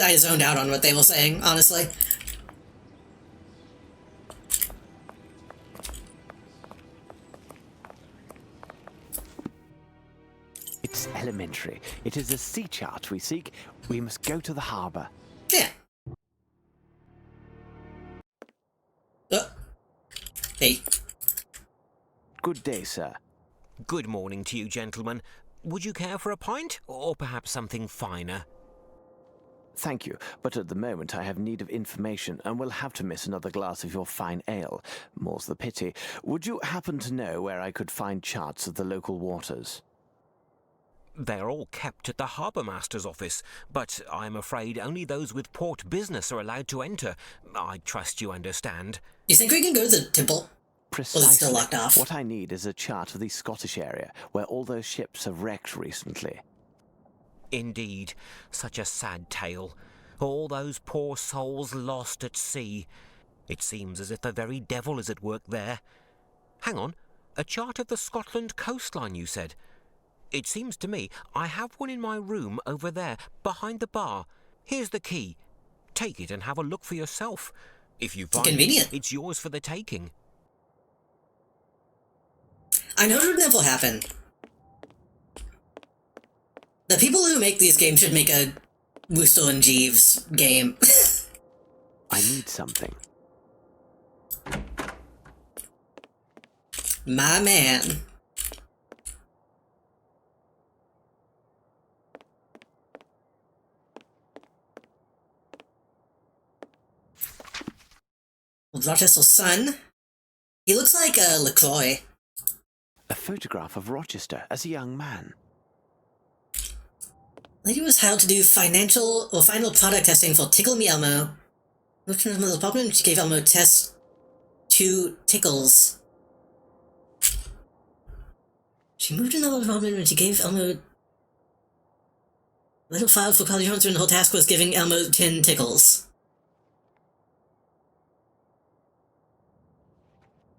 I zoned out on what they were saying, honestly. It's elementary. It is a sea chart we seek. We must go to the harbour. Yeah. Hey. Good day, sir. Good morning to you, gentlemen. Would you care for a pint, or perhaps something finer? Thank you, but at the moment I have need of information and will have to miss another glass of your fine ale. More's the pity. Would you happen to know where I could find charts of the local waters? They're all kept at the harbour master's office, but I'm afraid only those with port business are allowed to enter. I trust you understand. You think we can go to the temple? Precisely. Or is it still locked off? What I need is a chart of the Scottish area, where all those ships have wrecked recently. Indeed, such a sad tale. All those poor souls lost at sea. It seems as if the very devil is at work there. Hang on, a chart of the Scotland coastline, you said? It seems to me I have one in my room over there, behind the bar. Here's the key. Take it and have a look for yourself. If you find it, it's yours for the taking. I know it would never happen. The people who make these games should make a Wooster and Jeeves game. I need something. My man. Rochester's son. He looks like a LaCroix. A photograph of Rochester as a young man. Lady was hired to do final product testing for Tickle Me Elmo. Looked into the problem, she gave Elmo test 2 tickles. She moved into the apartment when she gave Elmo little files for college transfer, and the whole task was giving Elmo 10 tickles.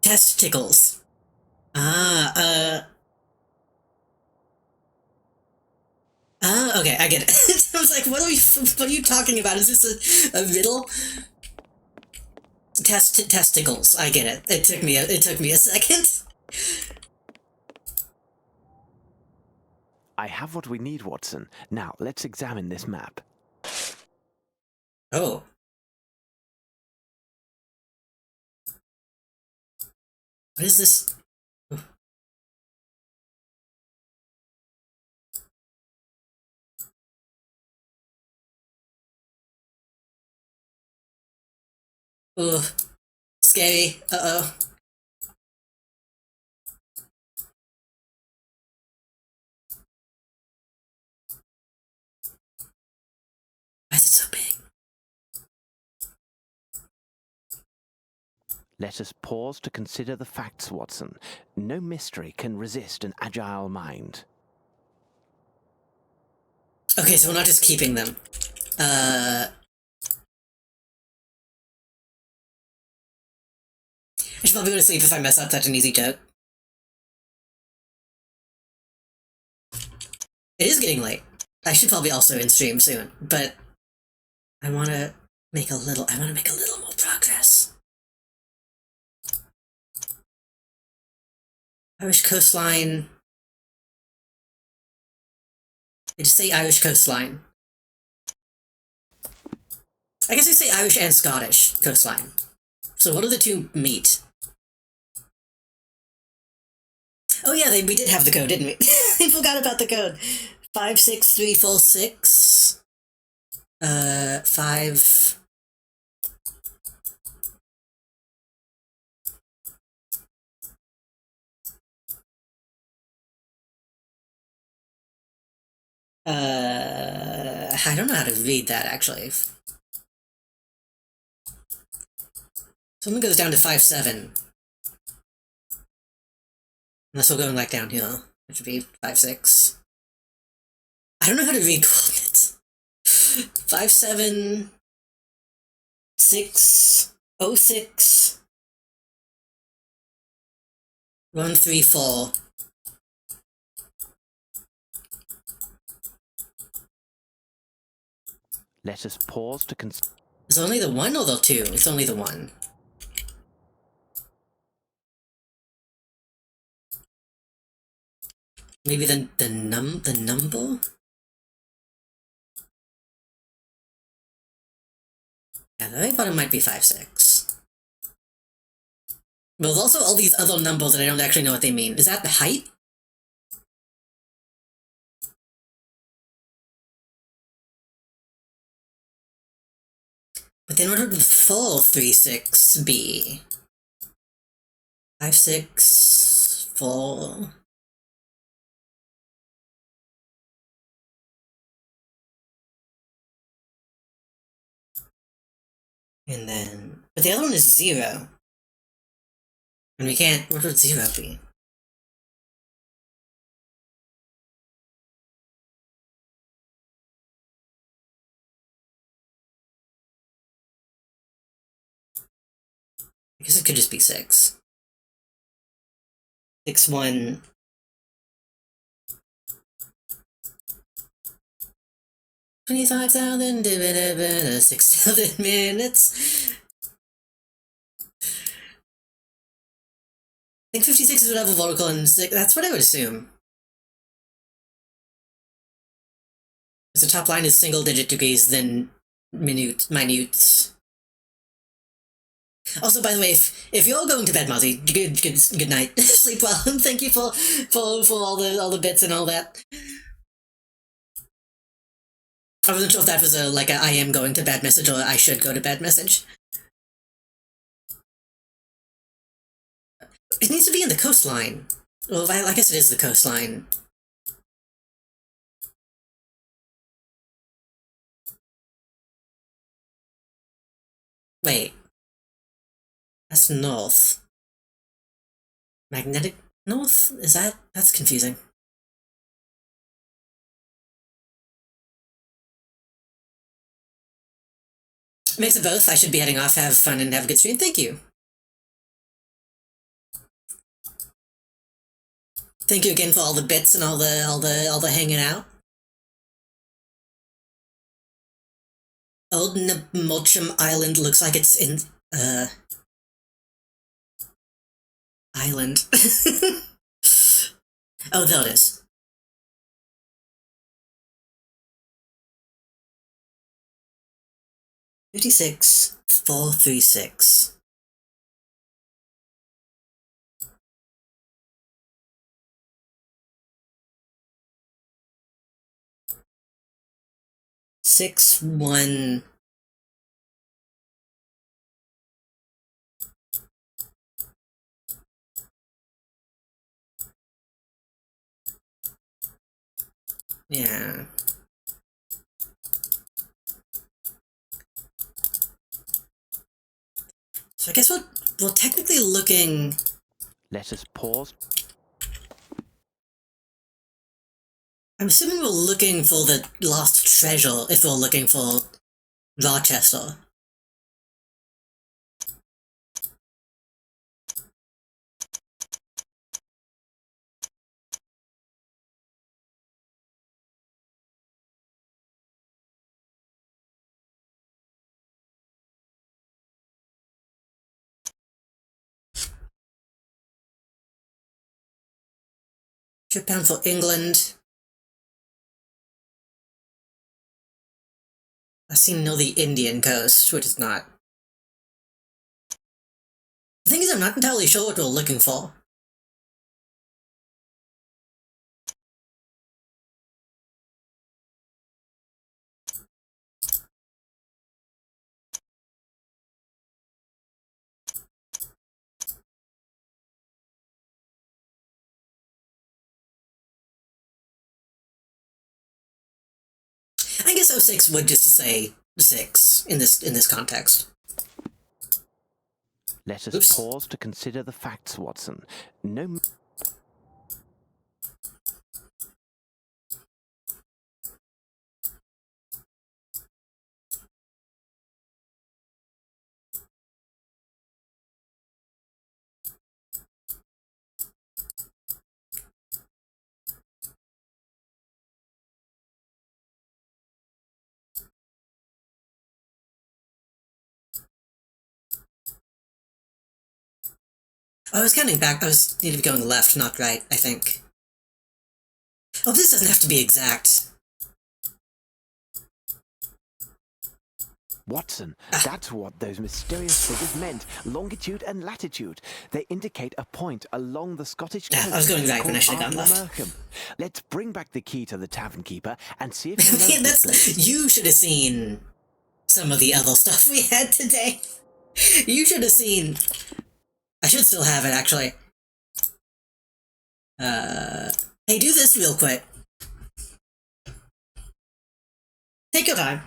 Test tickles. Okay, I get it. I was like, what are you talking about? Is this a riddle? Testicles. I get it. It took me a second. I have what we need, Watson. Now, let's examine this map. Oh. What is this? Ugh. Scary. Uh-oh. Why is it so big? Let us pause to consider the facts, Watson. No mystery can resist an agile mind. Okay, so we're not just keeping them. I should probably go to sleep if I mess up such an easy joke. It is getting late. I should probably also end stream soon, but I want to make a little more progress. Irish coastline. I just say Irish coastline. I guess I say Irish and Scottish coastline. So what do the two meet? Oh yeah, we did have the code, didn't we? I forgot about the code. 56346. 5. I don't know how to read that actually. Someone goes down to 5-7. Unless we're going like downhill, which would be 5-6. I don't know how to read coordinates. 5-7 6 06 1-3-4. Let us pause to consider. Is it only the 1 or the 2? It's only the 1. Maybe the number? Yeah, the right bottom might be 5-6. But there's also all these other numbers that I don't actually know what they mean. Is that the height? But then what would the full 3-6 be? 5-6 4. And then, but the other one is 0. And we can't, what would 0 be? I guess it could just be 6. 6-1. $25,000 6,000 minutes. I think 56 is whatever vertical and 6. That's what I would assume. Because the top line is single-digit degrees, then minutes. Also, by the way, if you're all going to bed, Mozzie, good night. Sleep well, and thank you for all the bits and all that. I wasn't sure if that was a I am going to bed message or I should go to bed message. It needs to be in the coastline. Well, I guess it is the coastline. Wait. That's north. Magnetic north? Is that? That's confusing. Mix of both. I should be heading off. Have fun and have a good stream. Thank you. Thank you again for all the bits and all the hanging out. Old Mulcham Island looks like it's in island. Oh, there it is. $56,436. 6-1. Yeah. So I guess we're technically looking. Let us pause. I'm assuming we're looking for the lost treasure if we're looking for Rochester. Ship bound for England. I seem to know the Indian coast, which is not. The thing is, I'm not entirely sure what we're looking for. I guess 06 would just say 6 in this context. Let us Oops. pause to consider the facts, Watson. No. I was counting back. I was need to be going left, not right, I think. Oh, this doesn't have to be exact. Watson, that's what those mysterious figures meant. Longitude and latitude. They indicate a point along the Scottish coast. I was going right when I called should have gone left. Ardnamurchan. Let's bring back the key to the tavern keeper and see if he knows Man, this place. you should have seen some of the other stuff we had today. You should have seen. I should still have it, actually. Hey, do this real quick. Take your time.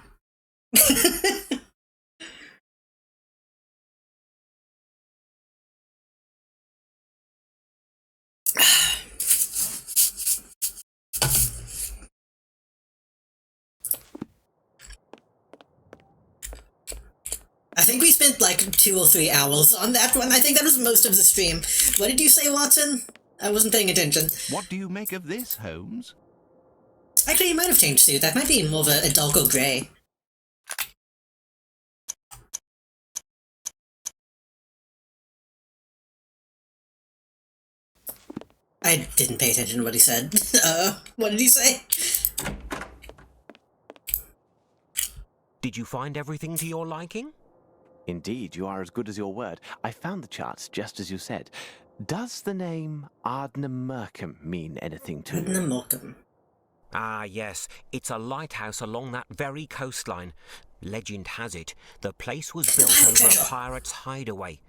I think we spent like 2 or 3 hours on that one. I think that was most of the stream. What did you say, Watson? I wasn't paying attention. What do you make of this, Holmes? Actually, you might have changed too. That might be more of a darker grey. I didn't pay attention to what he said. What did he say? Did you find everything to your liking? Indeed, you are as good as your word. I found the charts just as you said. Does the name Ardnamurchan mean anything to you? Ardnamurchan. Ah, yes. It's a lighthouse along that very coastline. Legend has it, the place was built over a pirate's hideaway.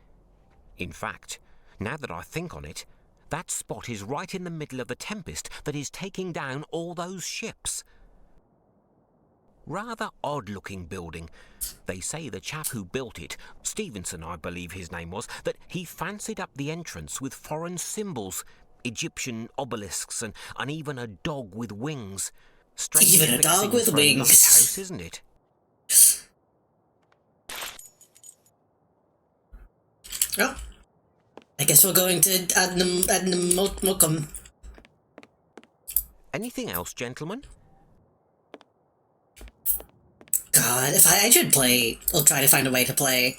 In fact, now that I think on it, that spot is right in the middle of the tempest that is taking down all those ships. Rather odd-looking building. They say the chap who built it, Stevenson I believe his name was, that he fancied up the entrance with foreign symbols, Egyptian obelisks and even a dog with wings. Strange Even a dog fixings with for wings. A lighthouse, isn't it? Well, I guess we're going to Ardnamurchan. Anything else, gentlemen? God, if I should play, I'll try to find a way to play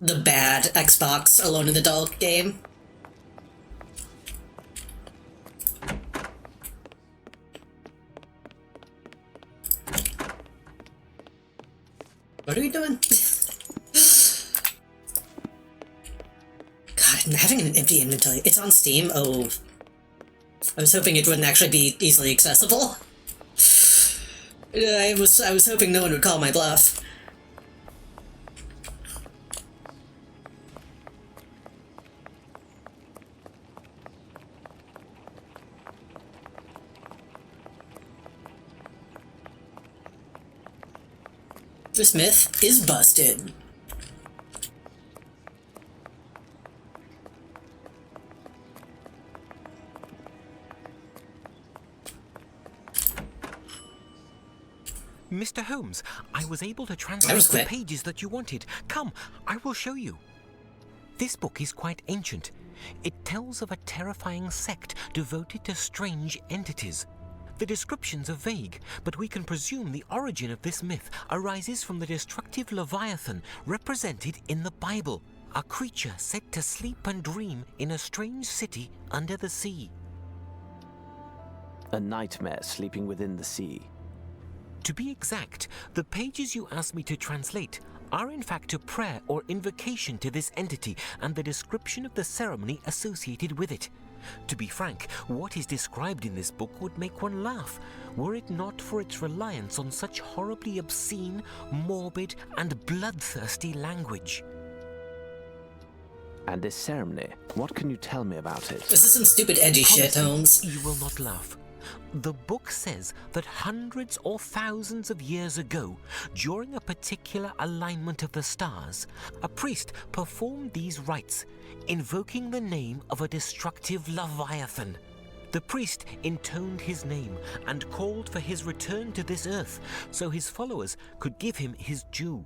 the bad Xbox Alone in the Dark game. What are we doing? God, I'm having an empty inventory. It's on Steam? Oh. I was hoping it wouldn't actually be easily accessible. I was hoping no one would call my bluff. This myth is busted. Mr. Holmes, I was able to That translate was the quick. pages that you wanted. Come, I will show you. This book is quite ancient. It tells of a terrifying sect devoted to strange entities. The descriptions are vague, but we can presume the origin of this myth arises from the destructive Leviathan represented in the Bible. a creature said to sleep and dream in a strange city under the sea. A nightmare sleeping within the sea. To be exact, the pages you asked me to translate are in fact a prayer or invocation to this entity and the description of the ceremony associated with it. To be frank, what is described in this book would make one laugh, were it not for its reliance on such horribly obscene, morbid, and bloodthirsty language. And this ceremony, what can you tell me about it? This is some stupid edgy shit, Promise me Holmes. You will not laugh. The book says that hundreds or thousands of years ago, during a particular alignment of the stars, a priest performed these rites, invoking the name of a destructive Leviathan. The priest intoned his name and called for his return to this earth so his followers could give him his due.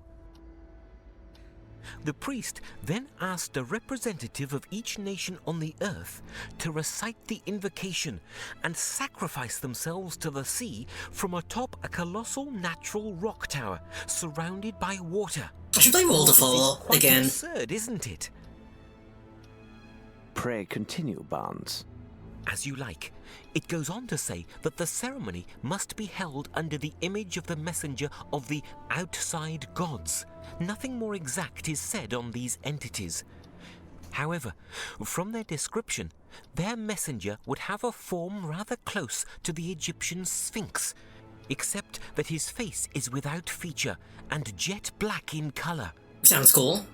The priest then asked a representative of each nation on the earth to recite the invocation and sacrifice themselves to the sea from atop a colossal natural rock tower surrounded by water. I should play Roll to This is Fall quite again. absurd, isn't it? Pray continue, Barnes. As you like. It goes on to say that the ceremony must be held under the image of the messenger of the outside gods. Nothing more exact is said on these entities. However, from their description, their messenger would have a form rather close to the Egyptian Sphinx, except that his face is without feature and jet black in colour. Sounds cool.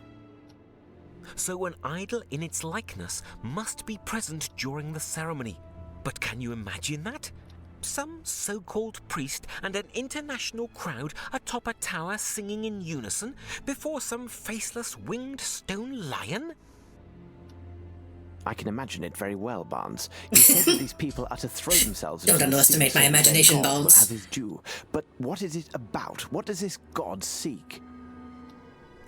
So an idol in its likeness must be present during the ceremony. But can you imagine that? Some so-called priest and an international crowd atop a tower singing in unison before some faceless winged stone lion? I can imagine it very well, Barnes. You said that these people are to throw themselves Don't into the underestimate sea my so that their imagination, God will Bones. have his due. But what is it about? What does this God seek?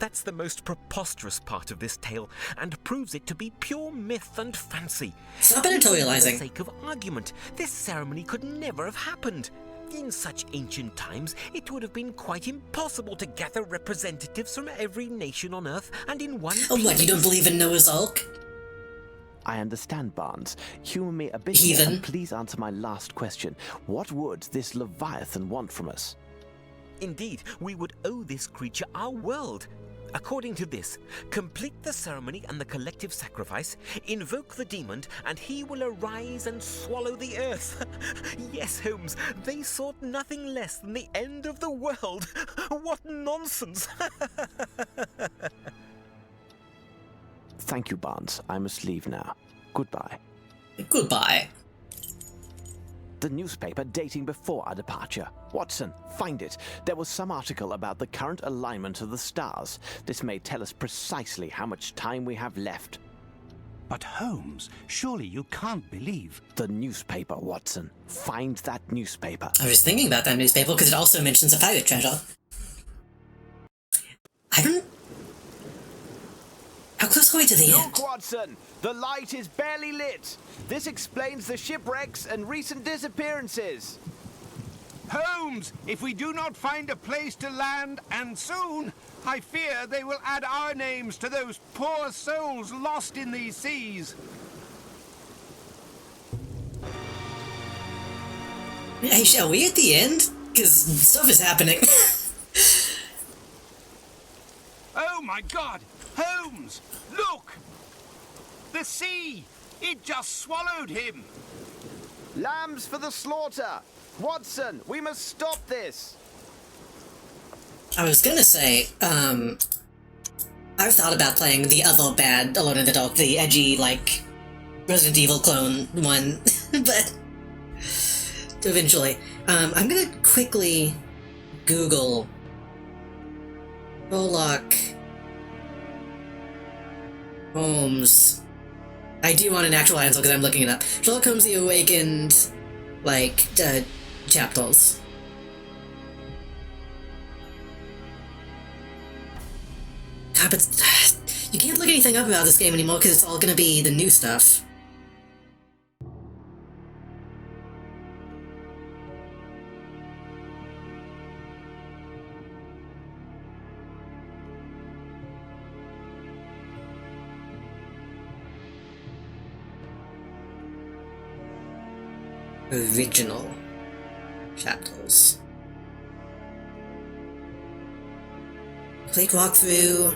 That's the most preposterous part of this tale, and proves it to be pure myth and fancy. Stop For the editorializing. sake of argument, this ceremony could never have happened. In such ancient times, it would have been quite impossible to gather representatives from every nation on Earth and in one Oh, what, place. you don't believe in Noah's Ark? I understand, Barnes. Humour me a bit Heathen. more, and please answer my last question. What would this Leviathan want from us? Indeed, we would owe this creature our world. According to this, complete the ceremony and the collective sacrifice, invoke the demon, and he will arise and swallow the earth. Yes, Holmes, they sought nothing less than the end of the world. What nonsense! Thank you, Barnes. I must leave now. Goodbye. Goodbye. The newspaper dating before our departure. Watson, find it. There was some article about the current alignment of the stars. This may tell us precisely how much time we have left. But Holmes, surely you can't believe... The newspaper, Watson. Find that newspaper. I was thinking about that newspaper because it also mentions a pirate treasure. I don't... How close are we to the end? Look, Watson! The light is barely lit. This explains the shipwrecks and recent disappearances. Holmes, if we do not find a place to land, and soon, I fear they will add our names to those poor souls lost in these seas. Hey, are we at the end? Because stuff is happening. Oh my God! Holmes, look! The sea! It just swallowed him! Lambs for the slaughter! Watson, we must stop this! I was gonna say, I've thought about playing the other bad Alone in the Dark, the edgy, like, Resident Evil clone one, but eventually. I'm gonna quickly Google Sherlock Holmes. I do want an actual answer because I'm looking it up. Sherlock Holmes the Awakened, like, chapters. God, but you can't look anything up about this game anymore because it's all gonna be the new stuff. Original chapters. Complete walkthrough.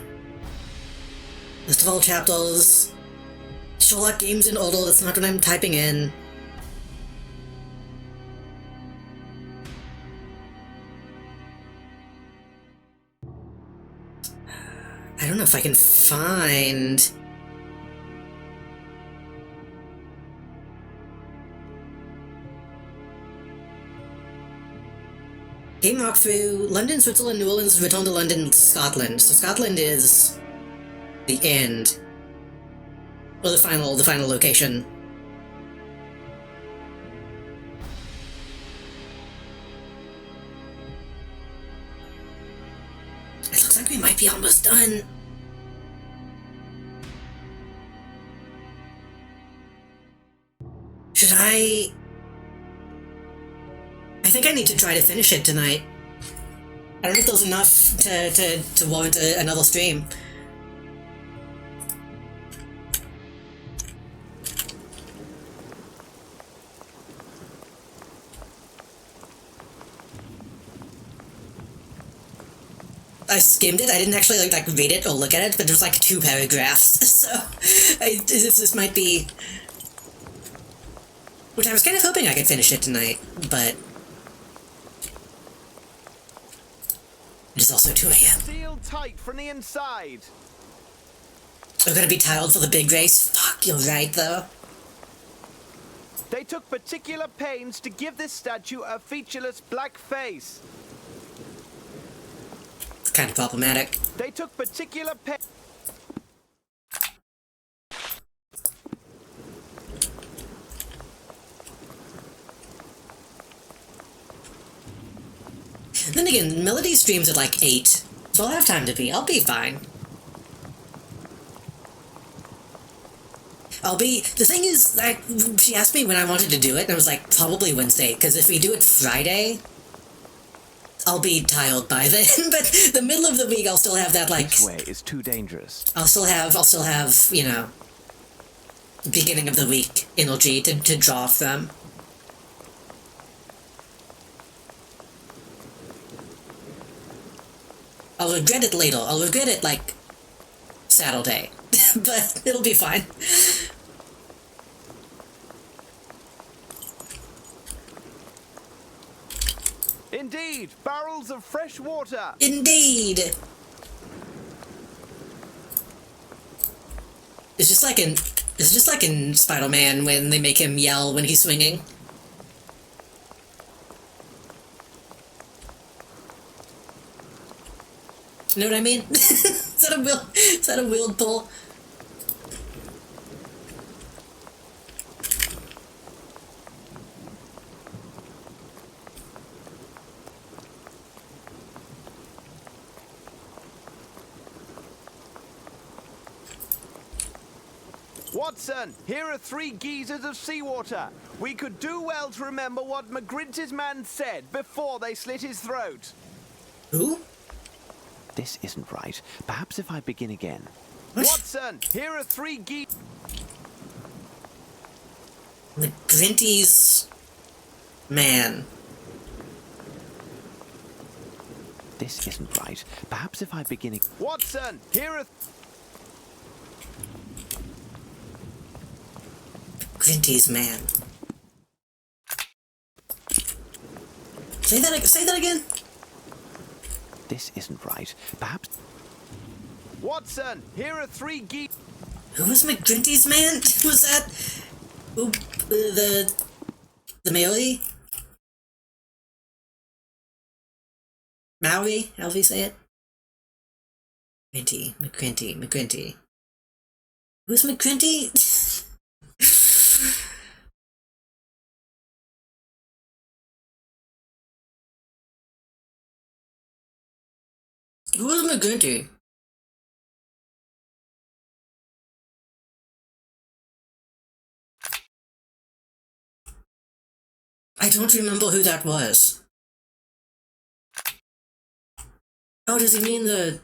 List of all chapters. Sherlock games in order, that's not what I'm typing in. I don't know if I can find... Game walkthrough, London, Switzerland, New Orleans, return to London, Scotland. So Scotland is the end. Or the final location. It looks like we might be almost done. Should I think I need to try to finish it tonight. I don't know if there's enough to warrant another stream. I skimmed it. I didn't actually like read it or look at it, but there's like 2 paragraphs, so this might be. Which I was kind of hoping I could finish it tonight, but it is also 2 a.m. Sealed tight from the inside. We're gonna be tiled for the big race. Fuck, you're right though. They took particular pains to give this statue a featureless black face. It's kind of problematic. They took particular pains. Then again, Melody streams at like 8, so I'll have time to I'll be fine. The thing is, like, she asked me when I wanted to do it, and I was like, probably Wednesday, because if we do it Friday, I'll be tiled by then, but the middle of the week I'll still have that, like... This way is too dangerous. I'll still have, you know, beginning of the week energy to draw from. I'll regret it later. I'll regret it, like, Saturday. But it'll be fine. Indeed, barrels of fresh water. Indeed! It's just like in Spider-Man when they make him yell when he's swinging. You know what I mean? Is that a wheeled pull? Watson, here are 3 geysers of seawater. We could do well to remember what McGrinty's man said before they slit his throat. Who? This isn't right. Perhaps if I begin again. What? Watson, here are 3 geese. McGrinty's man. This isn't right. Perhaps if I begin again. Watson, here are... McGrinty's man. Say that again? This isn't right. Perhaps... Watson, here are 3 geese. Who was McGrinty's man? Was that... the Maori? Maori? How do you say it? McGrinty. Who's McGrinty? Who was McGrinty? I don't remember who that was. Oh, does he mean the...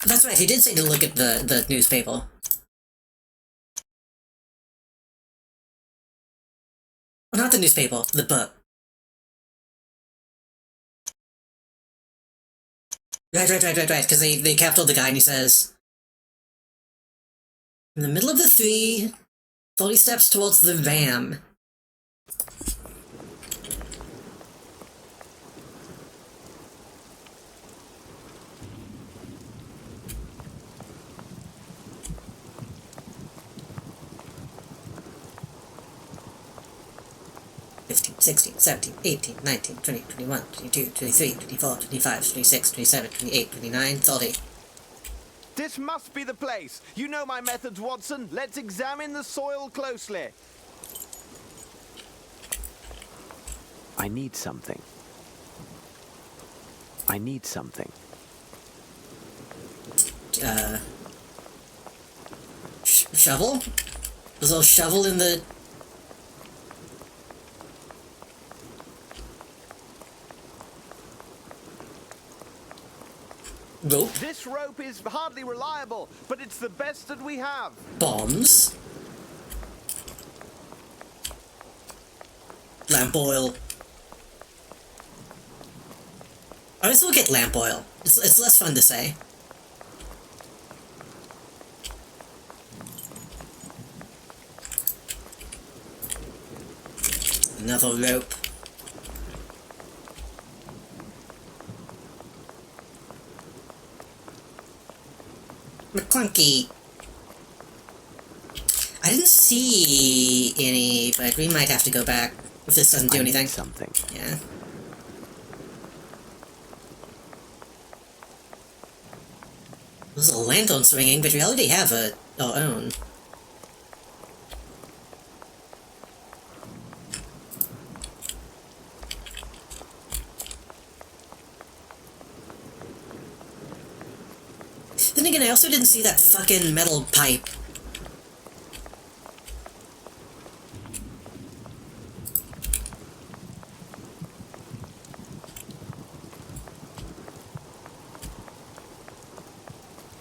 That's right, he did say to look at the newspaper. Not the newspaper, the book. Right, because they captured the guy and he says, in the middle of the 30 steps towards the van. (15, 16, 17, 18, 19, 20, 21, 22, 23, 24, 25, 26, 27, 28, 29, 30. This must be the place. You know my methods, Watson. Let's examine the soil closely. I need something. I need something. Shovel? There's a little shovel in the... rope? This rope is hardly reliable, but it's the best that we have. Bombs? Lamp oil. I always look at lamp oil. It's less fun to say. Another rope. McClunky. I didn't see any, but we might have to go back if this doesn't do anything. Something. Yeah. There's a lantern swinging, but we already have our own. Then again, I also didn't see that fucking metal pipe.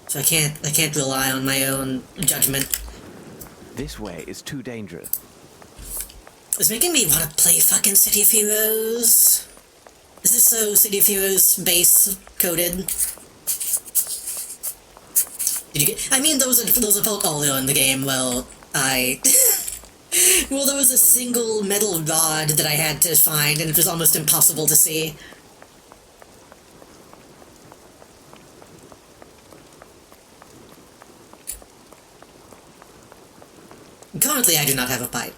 So I can't rely on my own judgment. This way is too dangerous. It's making me want to play fucking City of Heroes. Is this so City of Heroes base coded? Did you get? I mean, there was a part earlier in the game. Well, there was a single metal rod that I had to find, and it was almost impossible to see. Currently, I do not have a pipe.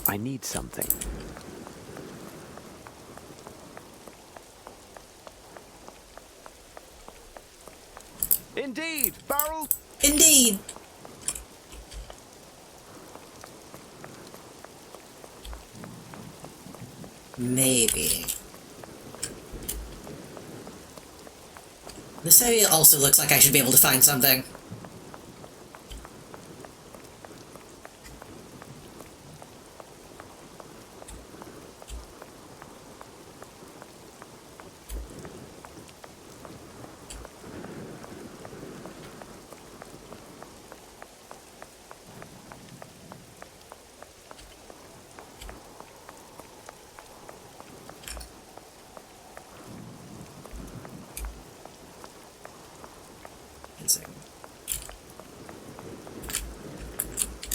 I need something. Indeed, barrel. Indeed. Maybe. This area also looks like I should be able to find something.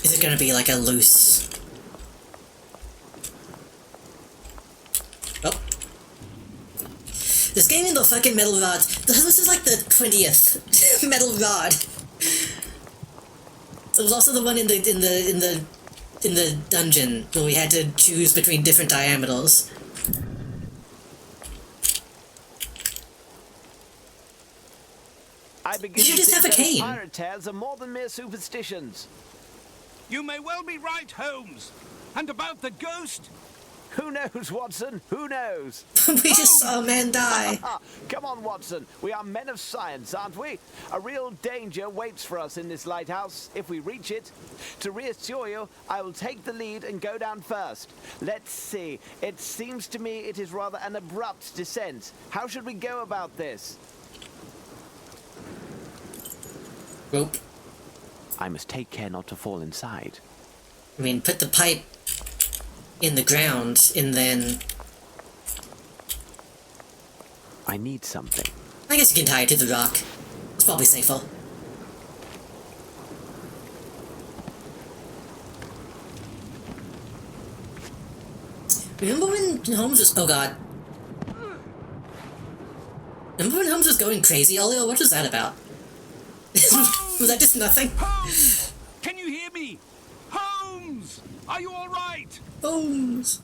Is it gonna be like a loose... Oh. This game in the fucking metal rod. This is like the 20th metal rod. It was also the one in the dungeon where we had to choose between different diameters. I begin You should to just think have a those cane. pirate tales are more than mere superstitions. You may well be right, Holmes. And about the ghost? Who knows, Watson? Who knows? We just saw a man die. Come on, Watson. We are men of science, aren't we? A real danger waits for us in this lighthouse if we reach it. To reassure you, I will take the lead and go down first. Let's see. It seems to me it is rather an abrupt descent. How should we go about this? Rope. I must take care not to fall inside. I mean, put the pipe in the ground, and then... I need something. I guess you can tie it to the rock. It's probably safer. Remember when Holmes was... Oh god. Remember when Holmes was going crazy earlier? What was that about? Was that just nothing? Holmes! Can you hear me? Holmes! Are you all right? Holmes!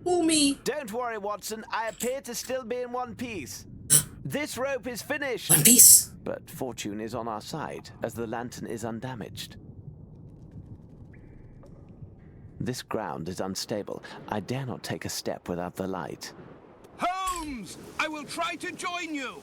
Oh me! Don't worry, Watson. I appear to still be in one piece. This rope is finished. One Piece! But fortune is on our side, as the lantern is undamaged. This ground is unstable. I dare not take a step without the light. Holmes! I will try to join you!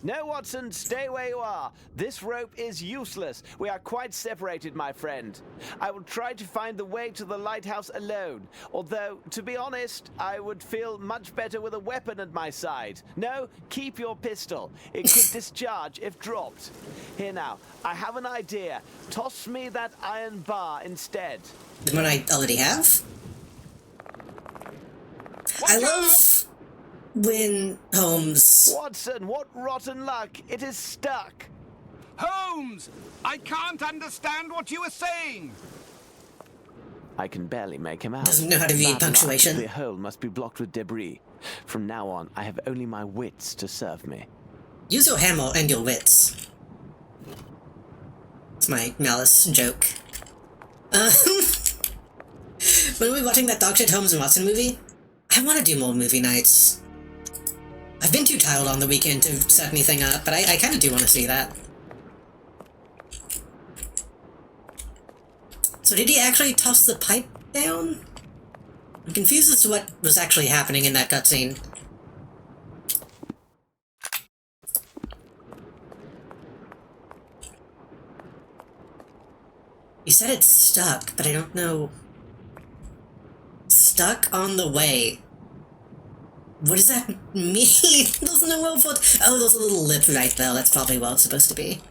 No, Watson, stay where you are. This rope is useless. We are quite separated, my friend. I will try to find the way to the lighthouse alone. Although, to be honest, I would feel much better with a weapon at my side. No, keep your pistol. It could discharge if dropped. Here now, I have an idea. Toss me that iron bar instead. The one I already have? I love when Holmes... Watson, what rotten luck. It is stuck. Holmes! I can't understand what you are saying! I can barely make him out. Doesn't know how to read Bad luck. punctuation. The hole must be blocked with debris. From now on, I have only my wits to serve me. Use your hammer and your wits. It's my malice joke. When we were watching that dog shit Holmes and Watson movie, I want to do more movie nights. I've been too tired on the weekend to set anything up, but I kind of do want to see that. So did he actually toss the pipe down? I'm confused as to what was actually happening in that cutscene. You said it's stuck, but I don't know... Stuck on the way. What does that mean? There's no rope for... Oh, there's a little lip right there. That's probably what it's supposed to be.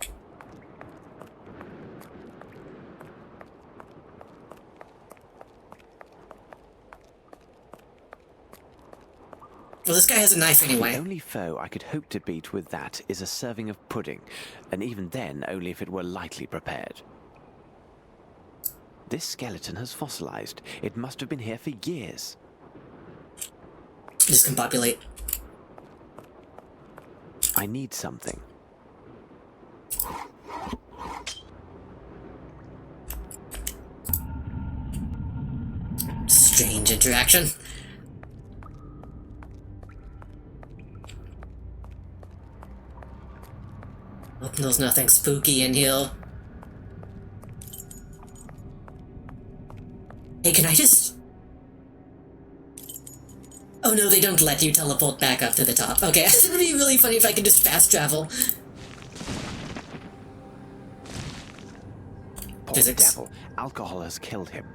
Well, this guy has a knife anyway. The only foe I could hope to beat with that is a serving of pudding, and even then only if it were lightly prepared. This skeleton has fossilized. It must have been here for years. Discombobulate. I need something. Strange interaction. Hope there's nothing spooky in here. Hey, can I just... Oh no, they don't let you teleport back up to the top. Okay, it would be really funny if I could just fast travel. Poor Physics. devil. Alcohol has killed him.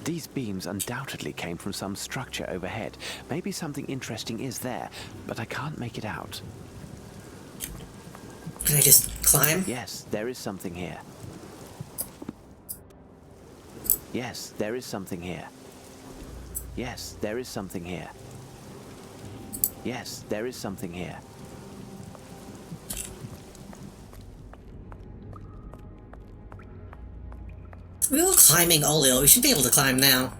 These beams undoubtedly came from some structure overhead. Maybe something interesting is there, but I can't make it out. Can I just climb? Yes, there is something here. Yes, there is something here. Yes, there is something here. Yes, there is something here. We were climbing earlier. We should be able to climb now.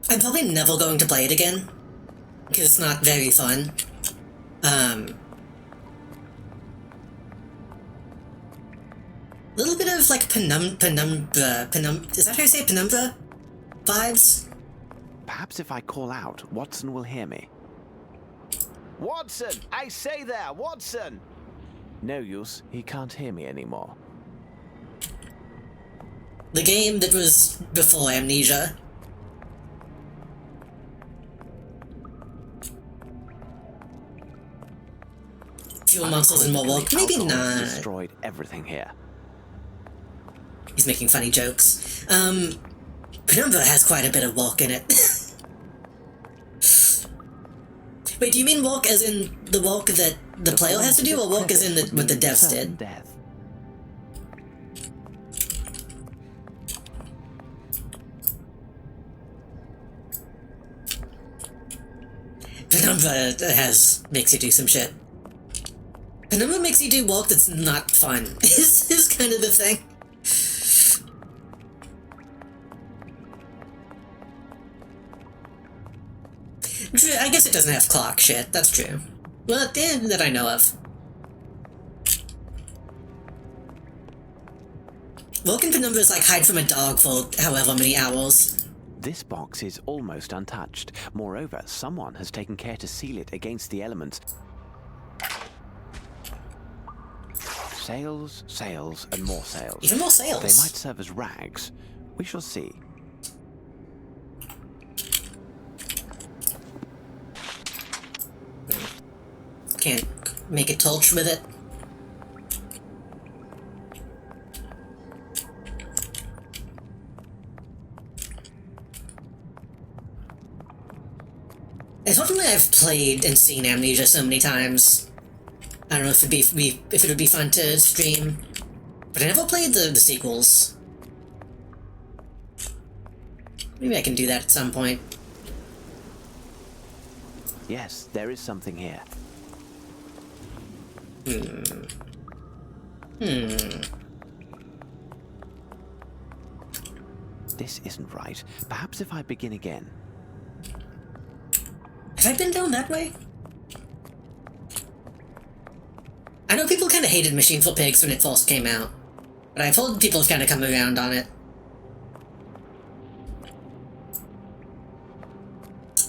I'm probably never going to play it again, because it's not very fun. Little bit of like penumbra, is that how you say it? Penumbra vibes? Perhaps if I call out, Watson will hear me. Watson! I say there, Watson! No use, he can't hear me anymore. The game that was before Amnesia. Fewer monsters and more walk. Maybe not. Destroyed everything here. He's making funny jokes. Penumbra has quite a bit of walk in it. Wait, do you mean walk as in the walk that the player has to do, or walk as in what the devs did? Death. Penumbra makes you do some shit. Penumbra makes you do walk that's not fun. is kind of the thing. True, I guess it doesn't have clock shit, that's true. Well, that I know of. Walk in Penumbra is like hide from a dog for however many hours. This box is almost untouched. Moreover, someone has taken care to seal it against the elements. Sails, sails, and more sails. Even more sails? They might serve as rags. We shall see. Can't make a torch with it. It's something that I've played and seen Amnesia so many times. I don't know if it would be fun to stream, but I never played the sequels. Maybe I can do that at some point. Yes, there is something here. This isn't right. Perhaps if I begin again. Have I been down that way? I know people kind of hated Machine for Pigs when it first came out, but I've heard people have kind of come around on it.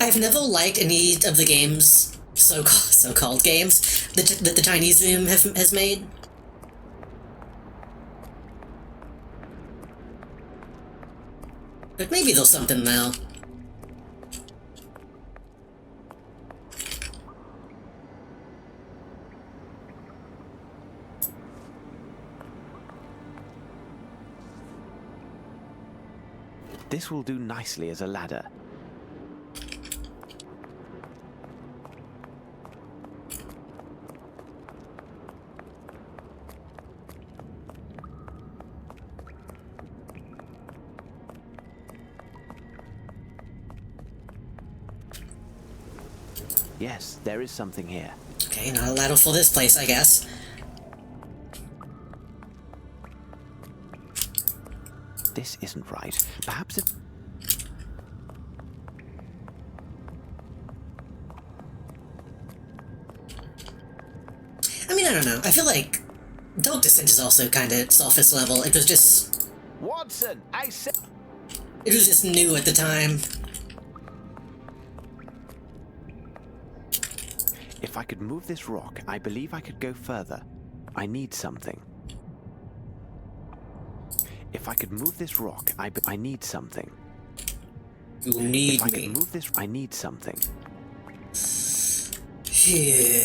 I've never liked any of the games, so-called games, that the Chinese Room has made. But maybe there's something now. This will do nicely as a ladder. Yes, there is something here. Okay, not a ladder for this place, I guess. This isn't right. Perhaps if... I mean, I don't know. I feel like Dark Descent is also kind of surface level. It was just... Watson, I said... It was just new at the time. If I could move this rock, I believe I could go further. I need something. If I could move this rock, I need something. You need if I me. could move this, I need something. Yeah.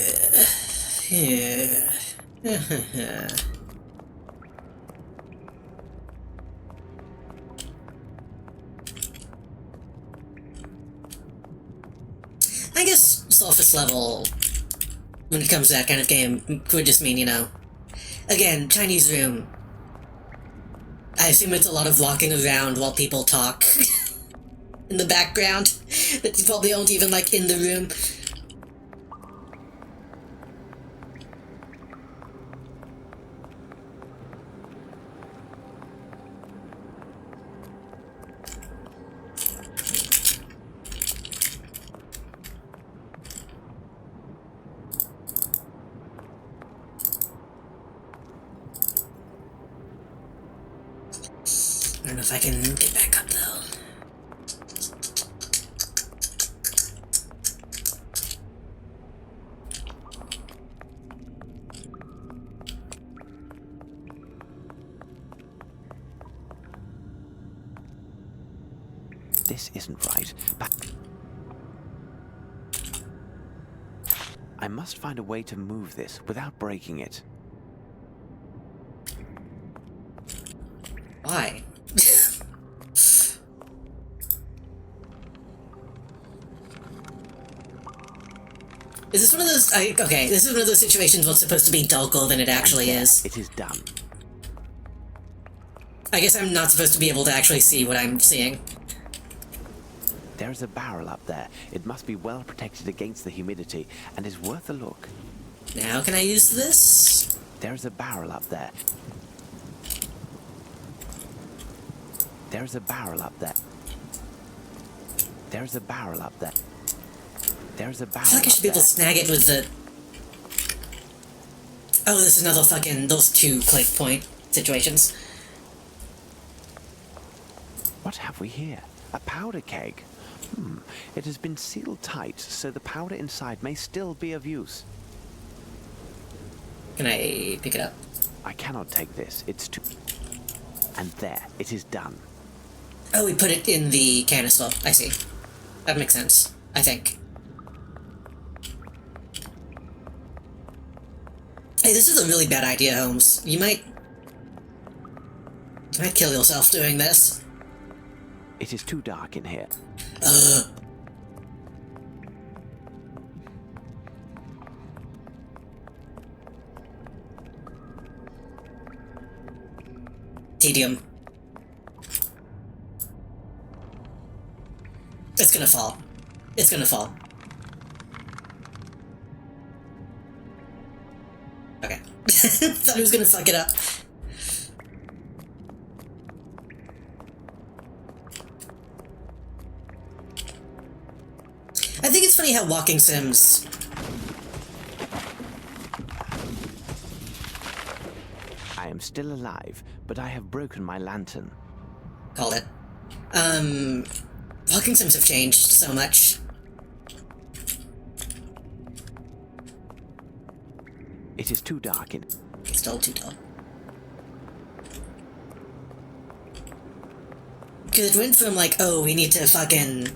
I guess surface level, when it comes to that kind of game, would just mean, you know, again, Chinese Room. I assume it's a lot of walking around while people talk in the background that you probably aren't even, like, in the room. I don't know if I can get back up, though. This isn't right, but I must find a way to move this without breaking it. Why? Is this one of those... okay, this is one of those situations where it's supposed to be darker than it actually is. It is done. I guess I'm not supposed to be able to actually see what I'm seeing. There is a barrel up there. It must be well protected against the humidity and is worth a look. Now can I use this? There is a barrel up there. There is a barrel up there. There is a barrel up there. There is a barrel. I feel like I should be able to snag it with the... Oh, this is another fucking... those two click point situations. What have we here? A powder keg. It has been sealed tight, so the powder inside may still be of use. Can I pick it up? I cannot take this. It's too... And there, it is done. Oh, we put it in the canister. I see. That makes sense. I think. Hey, this is a really bad idea, Holmes. You might kill yourself doing this. It is too dark in here. Tedium. It's gonna fall. It's gonna fall. Okay. Thought he was gonna fuck it up. I think it's funny how walking sims... I am still alive, but I have broken my lantern. Called it. Walking sims have changed so much. It is too dark in... It's still too tall. Because it went from like, oh, we need to fucking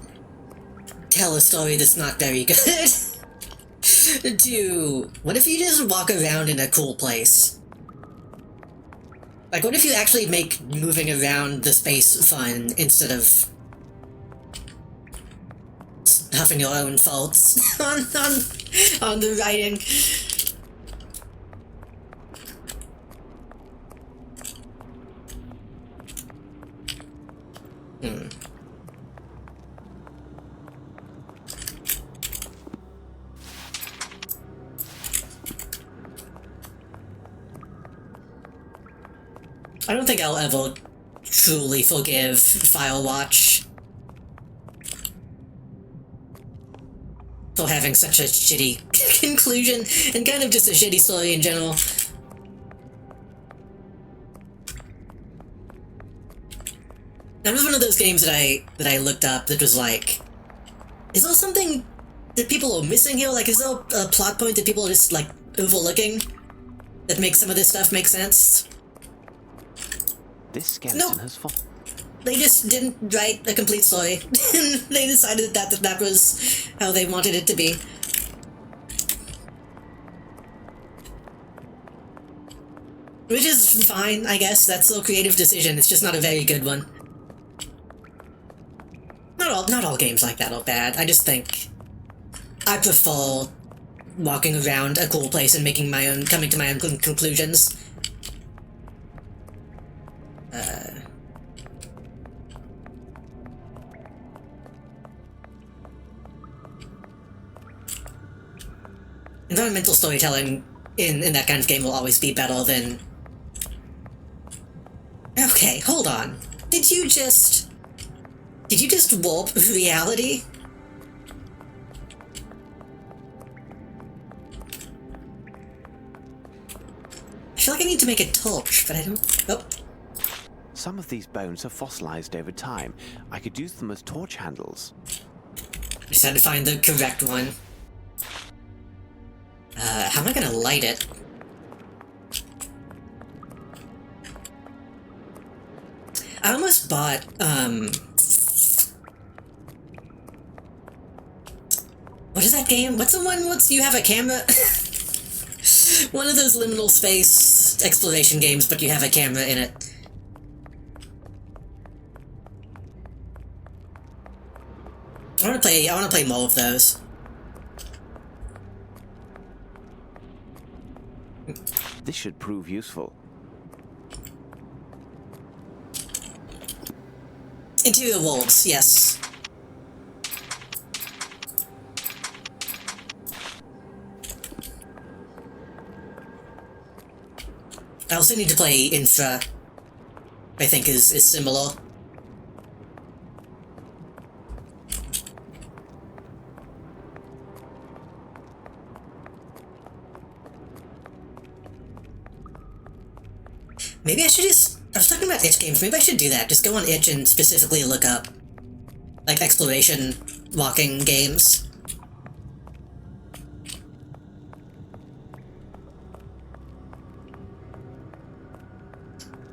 tell a story that's not very good, to, what if you just walk around in a cool place? Like, what if you actually make moving around the space fun instead of huffing your own faults on the writing? I don't think I'll ever truly forgive Firewatch for having such a shitty conclusion, and kind of just a shitty story in general. That was one of those games that I looked up that was like, is there something that people are missing here? Like, is there a plot point that people are just, like, overlooking that makes some of this stuff make sense? This skeleton has fallen. They just didn't write a complete story. They decided that was how they wanted it to be. Which is fine, I guess. That's a creative decision. It's just not a very good one. Not all games like that are bad. I just think I prefer walking around a cool place and coming to my own conclusions. Environmental storytelling in that kind of game will always be better than... Okay, hold on. Did you just warp reality? I feel like I need to make a torch, but I don't... Oh. Some of these bones have fossilized over time. I could use them as torch handles. I just had to find the correct one. How am I gonna light it? I almost bought, What is that game? What's the one? You have a camera? One of those liminal space exploration games, but you have a camera in it. I want to play more of those. This should prove useful. Interior walls, yes. I also need to play Infra. I think is similar. Maybe I should just... I was talking about itch games. Maybe I should do that. Just go on itch and specifically look up, like, exploration walking games.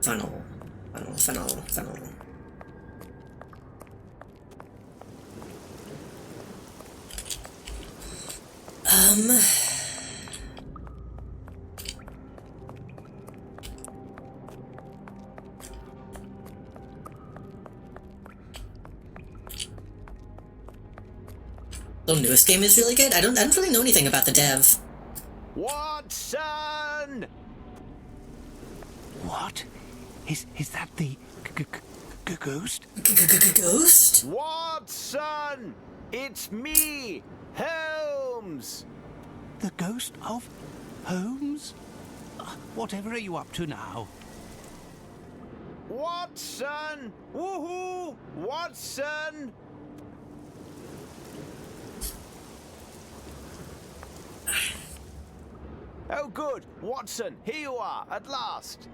Funnel. The newest game is really good. I don't really know anything about the dev. Watson! What? Is that the ghost? Ghost? Watson! It's me, Holmes! The ghost of Holmes? Whatever are you up to now? Watson! Woohoo! Watson! Oh, good. Watson, here you are, at last.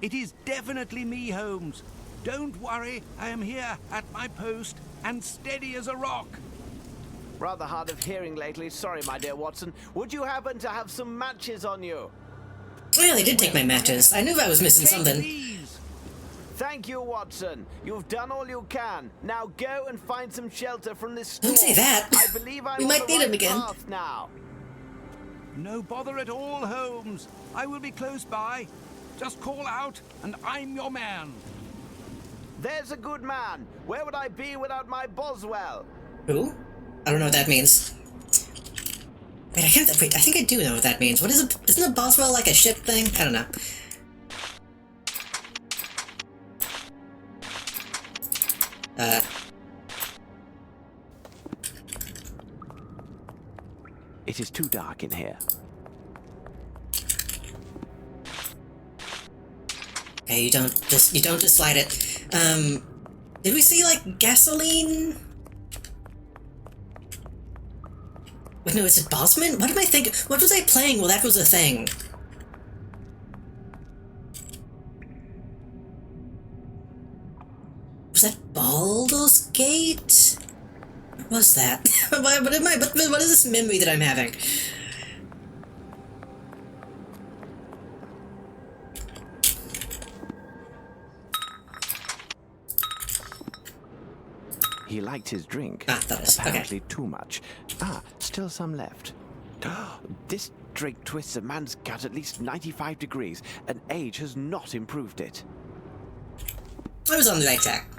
It is definitely me, Holmes. Don't worry, I am here at my post and steady as a rock. Rather hard of hearing lately. Sorry, my dear Watson. Would you happen to have some matches on you? Well, they did take my matches. I knew I was missing Take something. these. Thank you, Watson. You've done all you can. Now go and find some shelter from this storm. Don't say that. I believe I'm We on might the need right him again. path now. No bother at all, Holmes. I will be close by. Just call out, and I'm your man. There's a good man. Where would I be without my Boswell? Who? I don't know what that means. Wait, I think I do know what that means. What is it? Isn't a Boswell like a ship thing? I don't know. It is too dark in here. Okay, you don't just slide it. Did we see like gasoline? Wait, no, is it Bosman? What am I thinking? What was I playing? Well, that was a thing. Was that Baldur's Gate? What was that? What is this memory that I'm having? He liked his drink. Ah, that is, okay. Apparently too much. Still some left. This drink twists a man's gut at least 95 degrees, and age has not improved it. I was on the right track.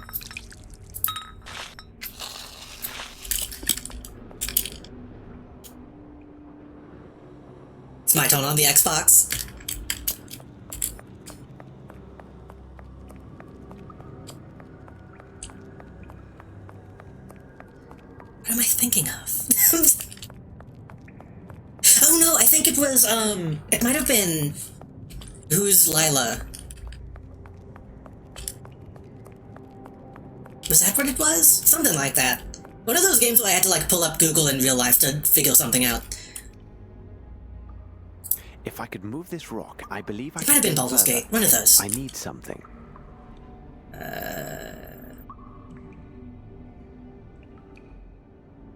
It's my turn on the Xbox. What am I thinking of? Oh no, I think it was, it might have been... Who's Lila? Was that what it was? Something like that. One of those games where I had to, like, pull up Google in real life to figure something out. If I could move this rock, I believe I It could... might have been get Baldur's further. Gate. One of those. I need something.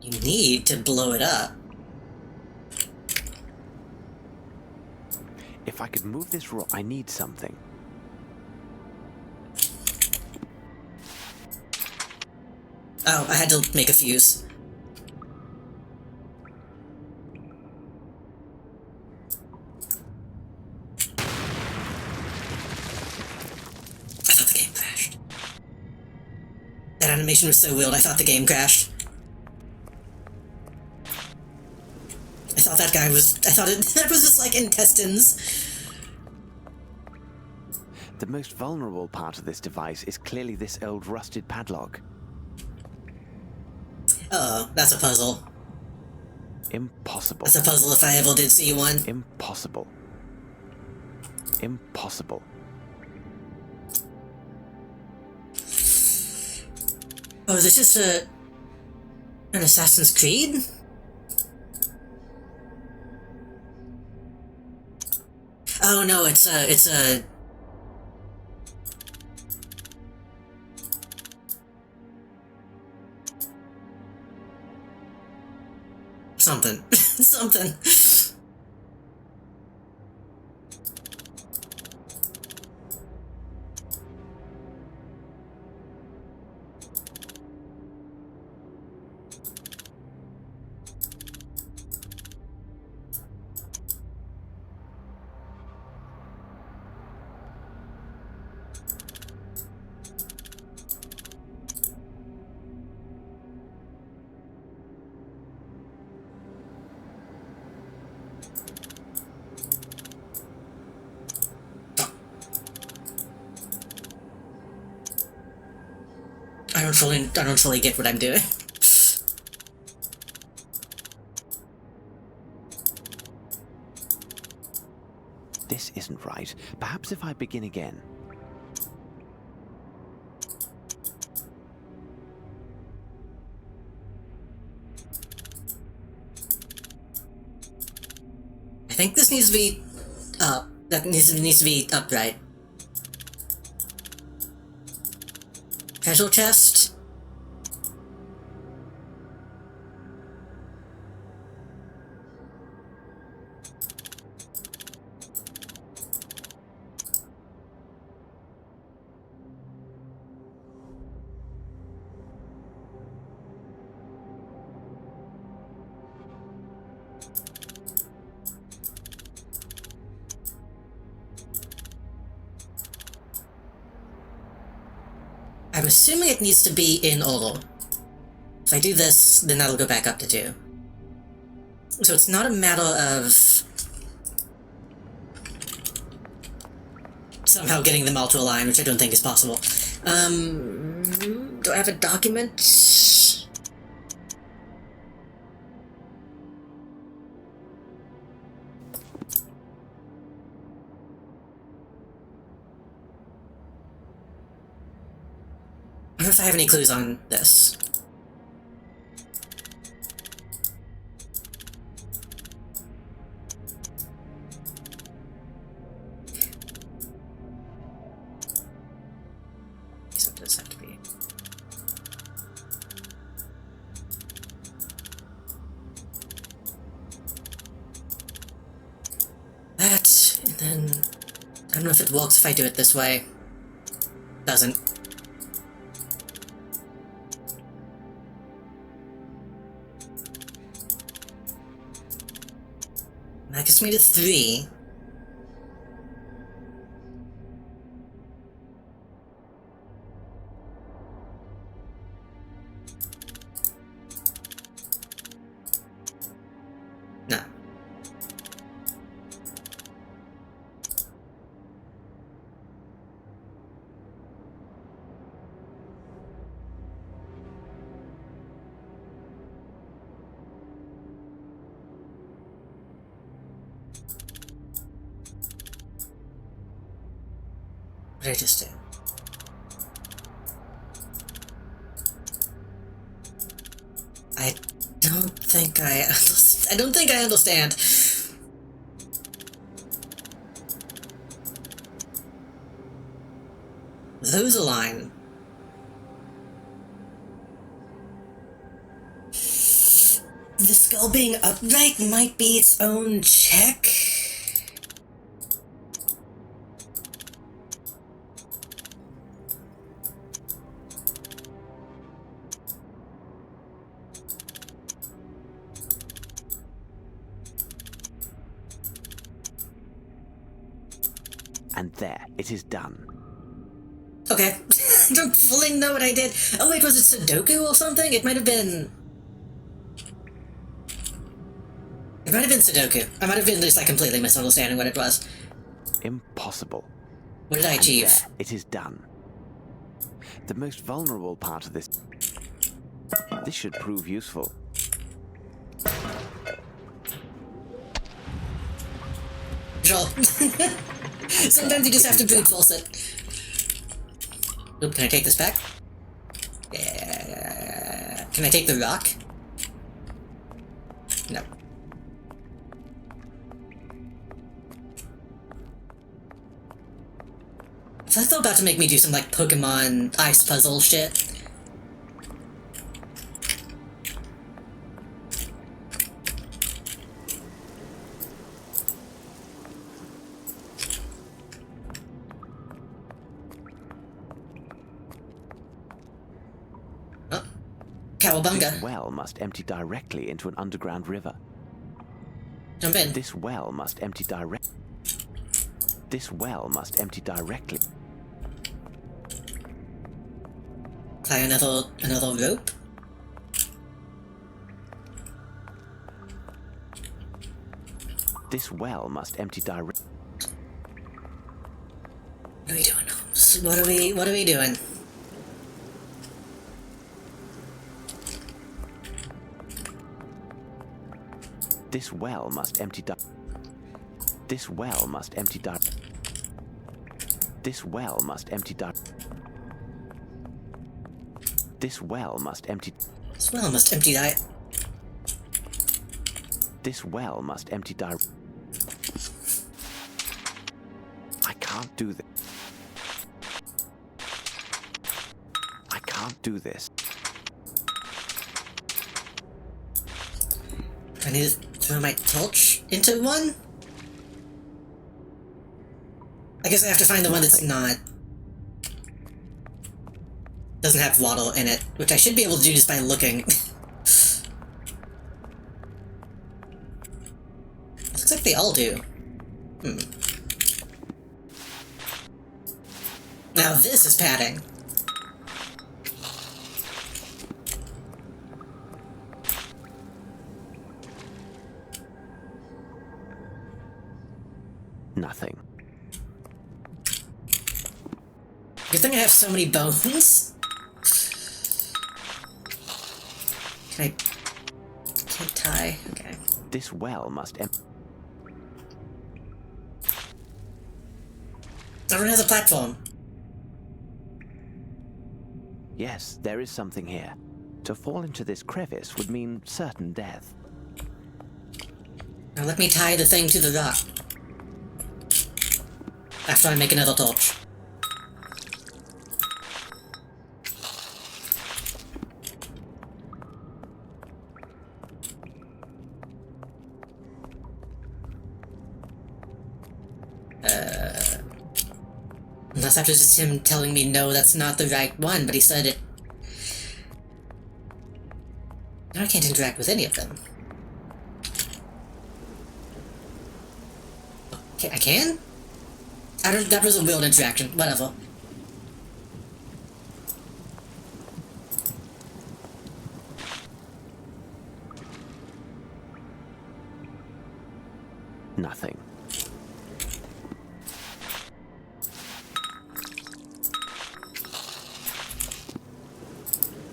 You need to blow it up. If I could move this rock, I need something. Oh, I had to make a fuse. That animation was so weird, I thought the game crashed. I thought that that was just like intestines. The most vulnerable part of this device is clearly this old rusted padlock. Oh, that's a puzzle. Impossible. That's a puzzle if I ever did see one. Impossible. Impossible. Oh, is this just an Assassin's Creed? Oh no, it's a something. Something. I don't fully get what I'm doing. This isn't right. Perhaps if I begin again. I think this needs to be up. That needs to be upright. Treasure chest. I'm assuming it needs to be in order. If I do this, then that'll go back up to 2. So it's not a matter of somehow getting them all to align, which I don't think is possible. Do I have a document? I wonder if I have any clues on this. So it does have to be. That, and then I don't know if it works if I do it this way. Doesn't. That gets me to 3. No. What did I just do? I don't think I don't think I understand. Those align. The skull being upright might be its own check. And there, it is done. Okay. I don't fully know what I did. Oh wait, was it Sudoku or something? It might have been... It might have been Sudoku. I might have been just like completely misunderstanding what it was. Impossible. What did I And achieve? there, it is done. The most vulnerable part of this... This should prove useful. Sure. Sometimes you just have to brute force it. Oop, can I take this back? Yeah. Can I take the rock? No. I feel like they're about to make me do some like Pokemon ice puzzle shit. Cowabunga. This well must empty directly into an underground river. Jump in. This well must empty directly. Tie another rope. This well must empty directly. What are we doing, Holmes? What are we doing? This well must empty This well must empty This well must empty This well must empty This well must empty that. This well must empty I can't do this. I can't do this. I need to throw my torch into one? I guess I have to find the one that's not... doesn't have waddle in it, which I should be able to do just by looking. Looks like they all do. Now this is padding. Nothing. Good thing I have so many bones. Can't tie. Okay. This well must empty. Everyone has a platform. Yes, there is something here. To fall into this crevice would mean certain death. Now let me tie the thing to the rock. After I make another torch. Unless after just him telling me no, that's not the right one, but he said it. Now I can't interact with any of them. Okay, I can? That was a weird interaction, whatever. Nothing.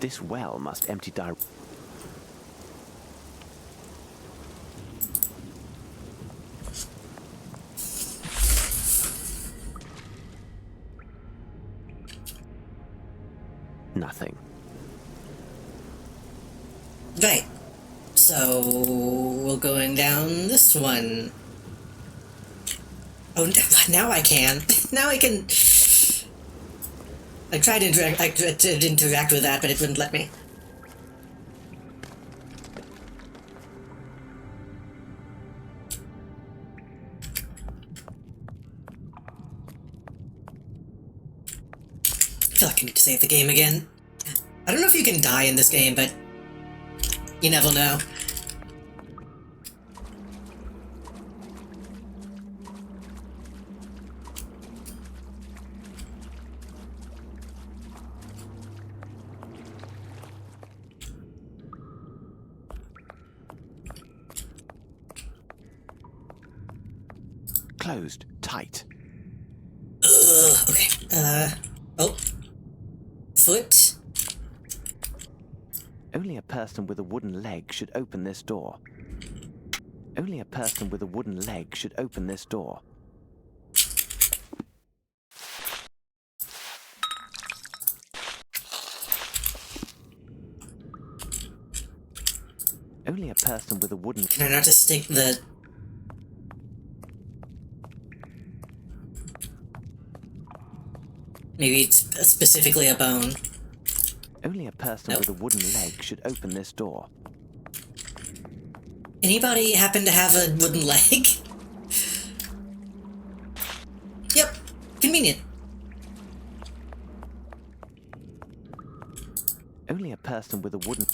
This well must empty Nothing. Right. So we're going down this one. Oh, now I can. Now I can. I tried to interact with that, but it wouldn't let me. I feel like I need to save the game again. I don't know if you can die in this game, but you never know. closed tight. Okay. Oh. Foot. Only a person with a wooden leg should open this door. Only a person with a wooden leg should open this door. Only a person with a wooden... Can I not just stick the... Maybe it's specifically a bone. Only a person with a wooden leg should open this door. Anybody happen to have a wooden leg? Yep. Convenient. Only a person with a wooden...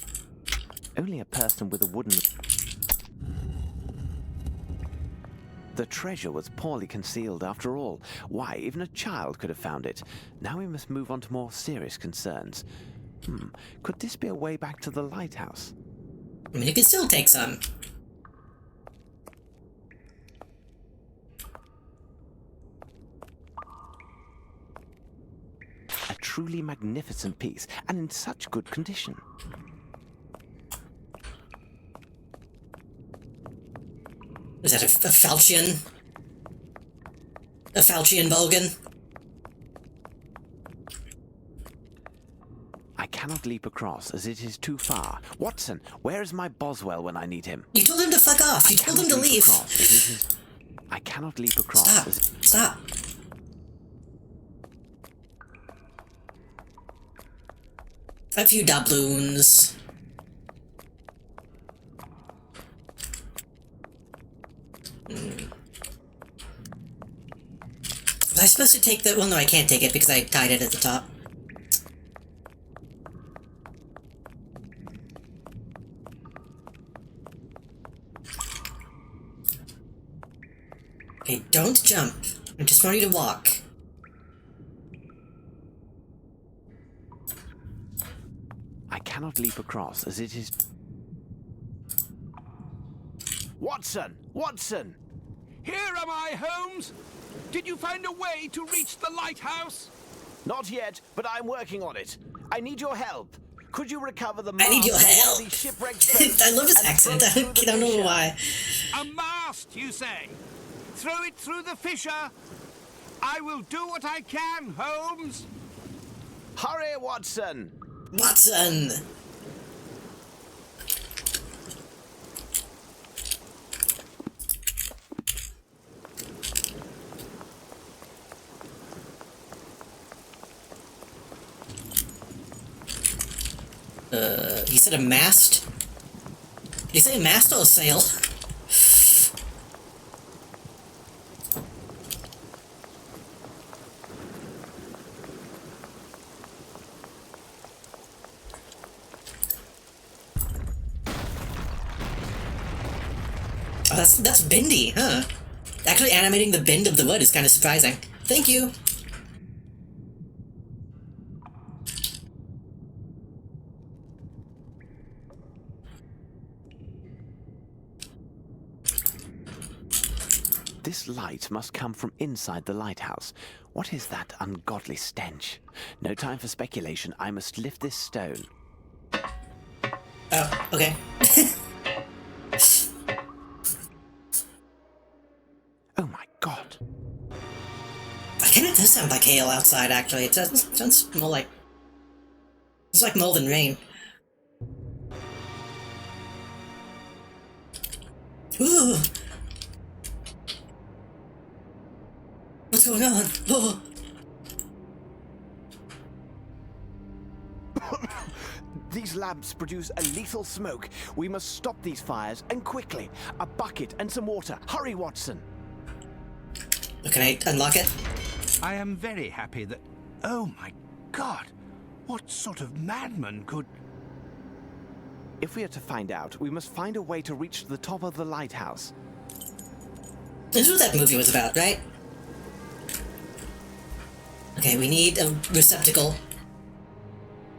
Only a person with a wooden... The treasure was poorly concealed after all. Why, even a child could have found it. Now we must move on to more serious concerns. Could this be a way back to the lighthouse? I mean, you can still take some. A truly magnificent piece, and in such good condition. Is that a falchion? A falchion bogan? I cannot leap across, as it is too far. Watson, where is my Boswell when I need him? You told him to fuck off. You told him to leave. I cannot leap across. Stop. Stop. A few doubloons. Was I supposed to take that? Well, no, I can't take it because I tied it at the top. Okay, don't jump. I just want you to walk. I cannot leap across, as it is... Watson! Watson! Here am I, Holmes! Did you find a way to reach the lighthouse? Not yet, but I'm working on it. I need your help. Could you recover the I need your mast of one of help. these shipwrecked boats I love his and accent. throw it through I the don't know fissure? why. A mast, you say? Throw it through the fissure? I will do what I can, Holmes. Hurry, Watson! Watson! He said a mast? Did he say a mast or a sail? Oh, that's bendy, huh? Actually animating the bend of the wood is kind of surprising. Thank you! This light must come from inside the lighthouse. What is that ungodly stench? No time for speculation. I must lift this stone. Oh, okay. Oh my god. Kind of does sound like hail outside, actually. It sounds more like... It's like more than rain. Ooh! What's going on? Oh! These lamps produce a lethal smoke. We must stop these fires, and quickly. A bucket and some water. Hurry, Watson. Can I unlock it? I am very happy that... Oh, my God! What sort of madman could... If we are to find out, we must find a way to reach the top of the lighthouse. This is what that movie was about, right? Okay, we need a receptacle.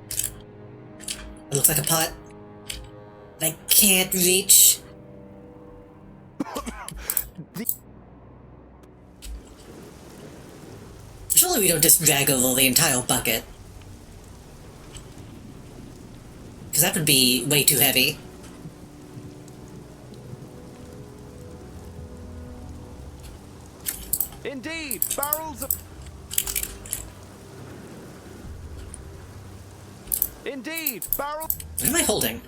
It looks like a pot. I can't reach. Surely we don't just drag over the entire bucket. Because that would be way too heavy. Indeed, barrels of... Indeed, barrels... What am I holding?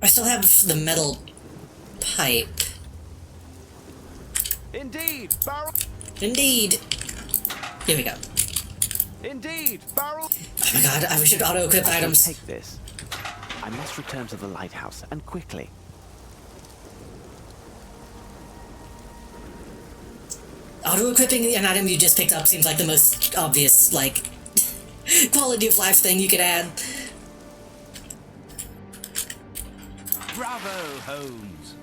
I still have the metal pipe. Indeed, barrel... Indeed! Here we go. Indeed, barrel... Oh my god, I should auto-equip items. Take this. I must return to the lighthouse, and quickly. Auto-equipping an item you just picked up seems like the most obvious, like, quality of life thing you could add. Bravo, Holmes.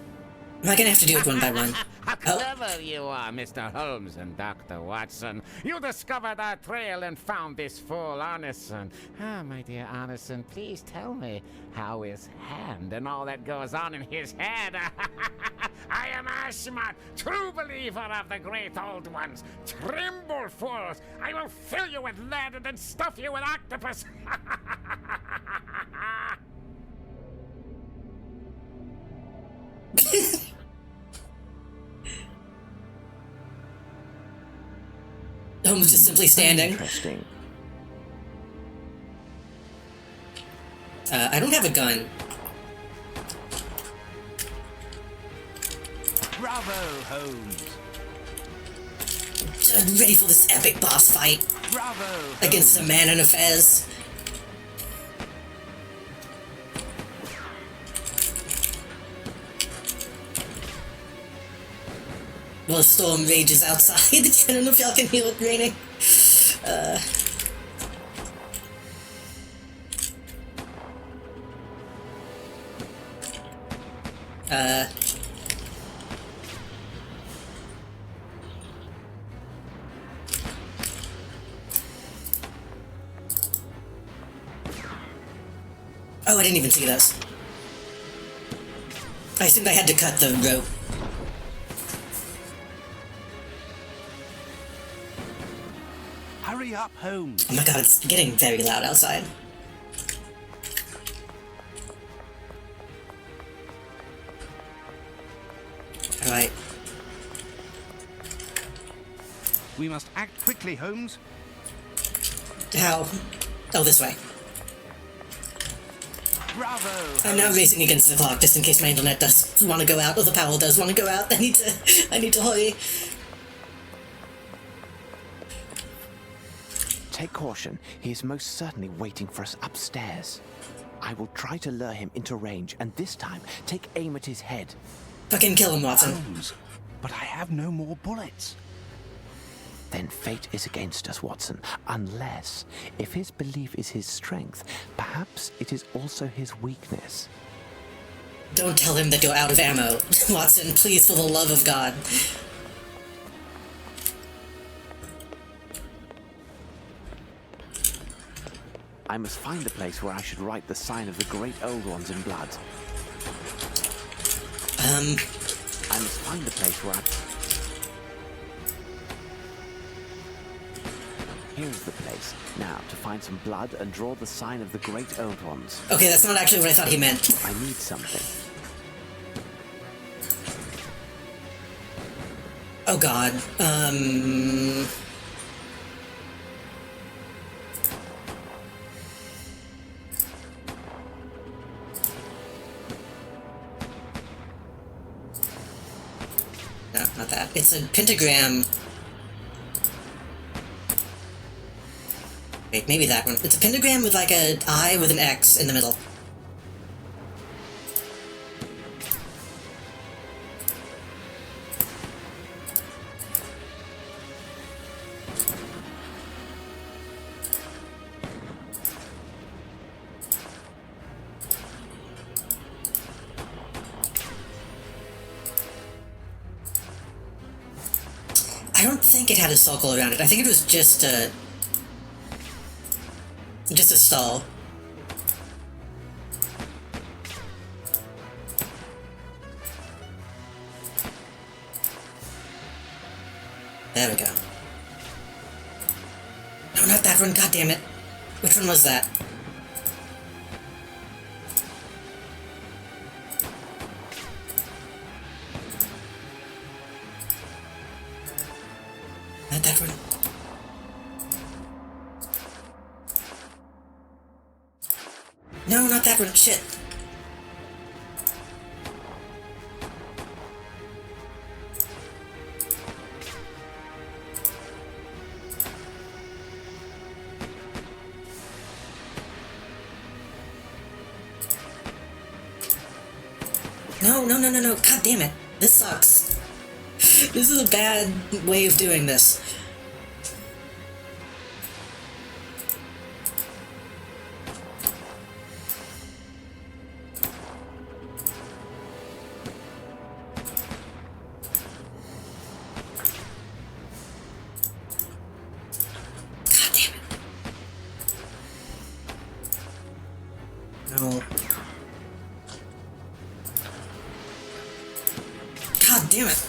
Am I gonna have to do it one by one? How Oh. clever you are, Mr. Holmes and Dr. Watson. You discovered our trail and found this fool Arneson. Ah, my dear Arneson, please tell me how his hand and all that goes on in his head. I am Ashmat, true believer of the great old ones. Tremble, fools! I will fill you with lead and then stuff you with octopus. Holmes just simply standing. Interesting. I don't have a gun. Bravo, Holmes. I'm ready for this epic boss fight Bravo, against a man in a fez. While a storm rages outside. I don't know if y'all can hear it raining. Oh, I didn't even see those. I assumed I had to cut the rope. Hurry up, Holmes. Oh my god, it's getting very loud outside. Alright. We must act quickly, Holmes. How? Oh, this way. Bravo. I'm now racing against the clock just in case my internet does want to go out, or the power does want to go out. I need to hurry. Take caution. He is most certainly waiting for us upstairs. I will try to lure him into range, and this time take aim at his head. Fucking kill him, Watson. Holmes, but I have no more bullets. Then fate is against us, Watson. Unless, if his belief is his strength, perhaps it is also his weakness. Don't tell him that you're out of ammo. Watson, please, for the love of God. I must find the place where I should write the sign of the great old ones in blood. I must find the place where I... Here's the place. Now, to find some blood and draw the sign of the great old ones. Okay, that's not actually what I thought he meant. I need something. Oh god. No, not that. It's a pentagram. Wait, maybe that one. It's a pentagram with like an eye with an X in the middle. I don't think it had a circle around it. I think it was just a stall. There we go. No, not that one, god damn it. Which one was that? Not that one. No, not that one, shit. No, god damn it. This sucks. This is a bad way of doing this. God damn it. No. God damn it!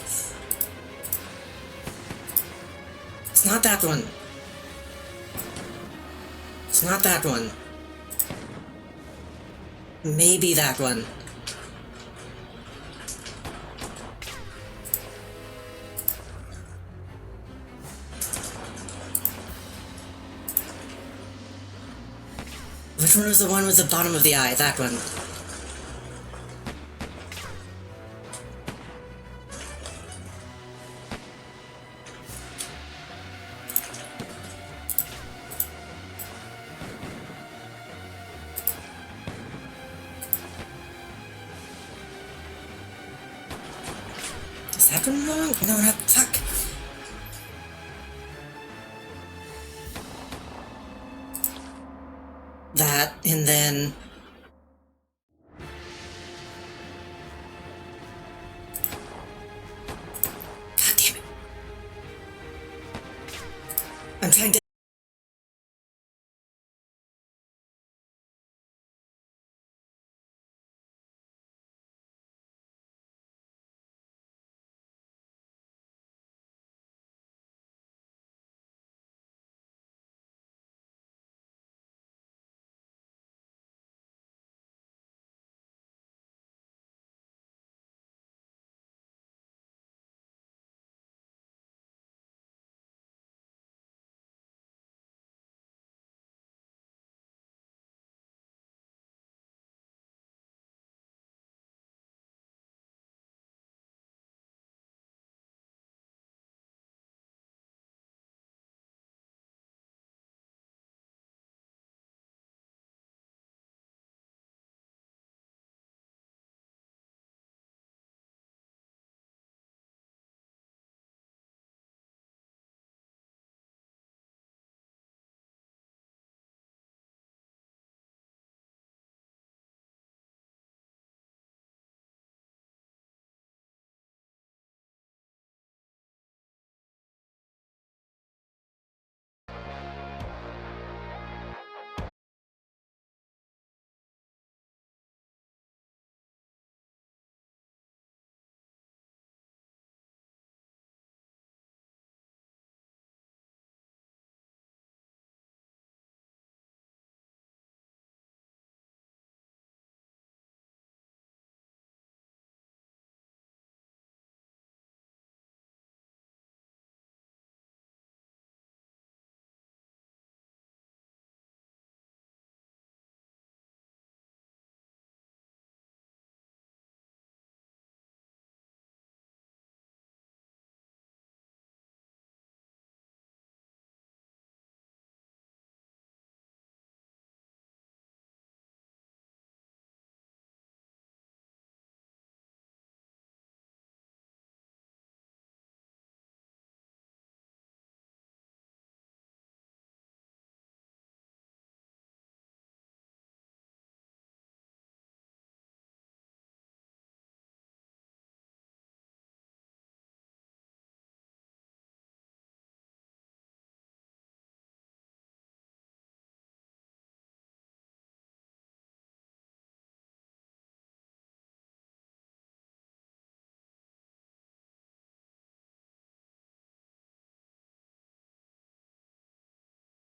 It's not that one. It's not that one. Maybe that one. Which one was the one with the bottom of the eye? That one. Is that one wrong? No, not fuck. That, and then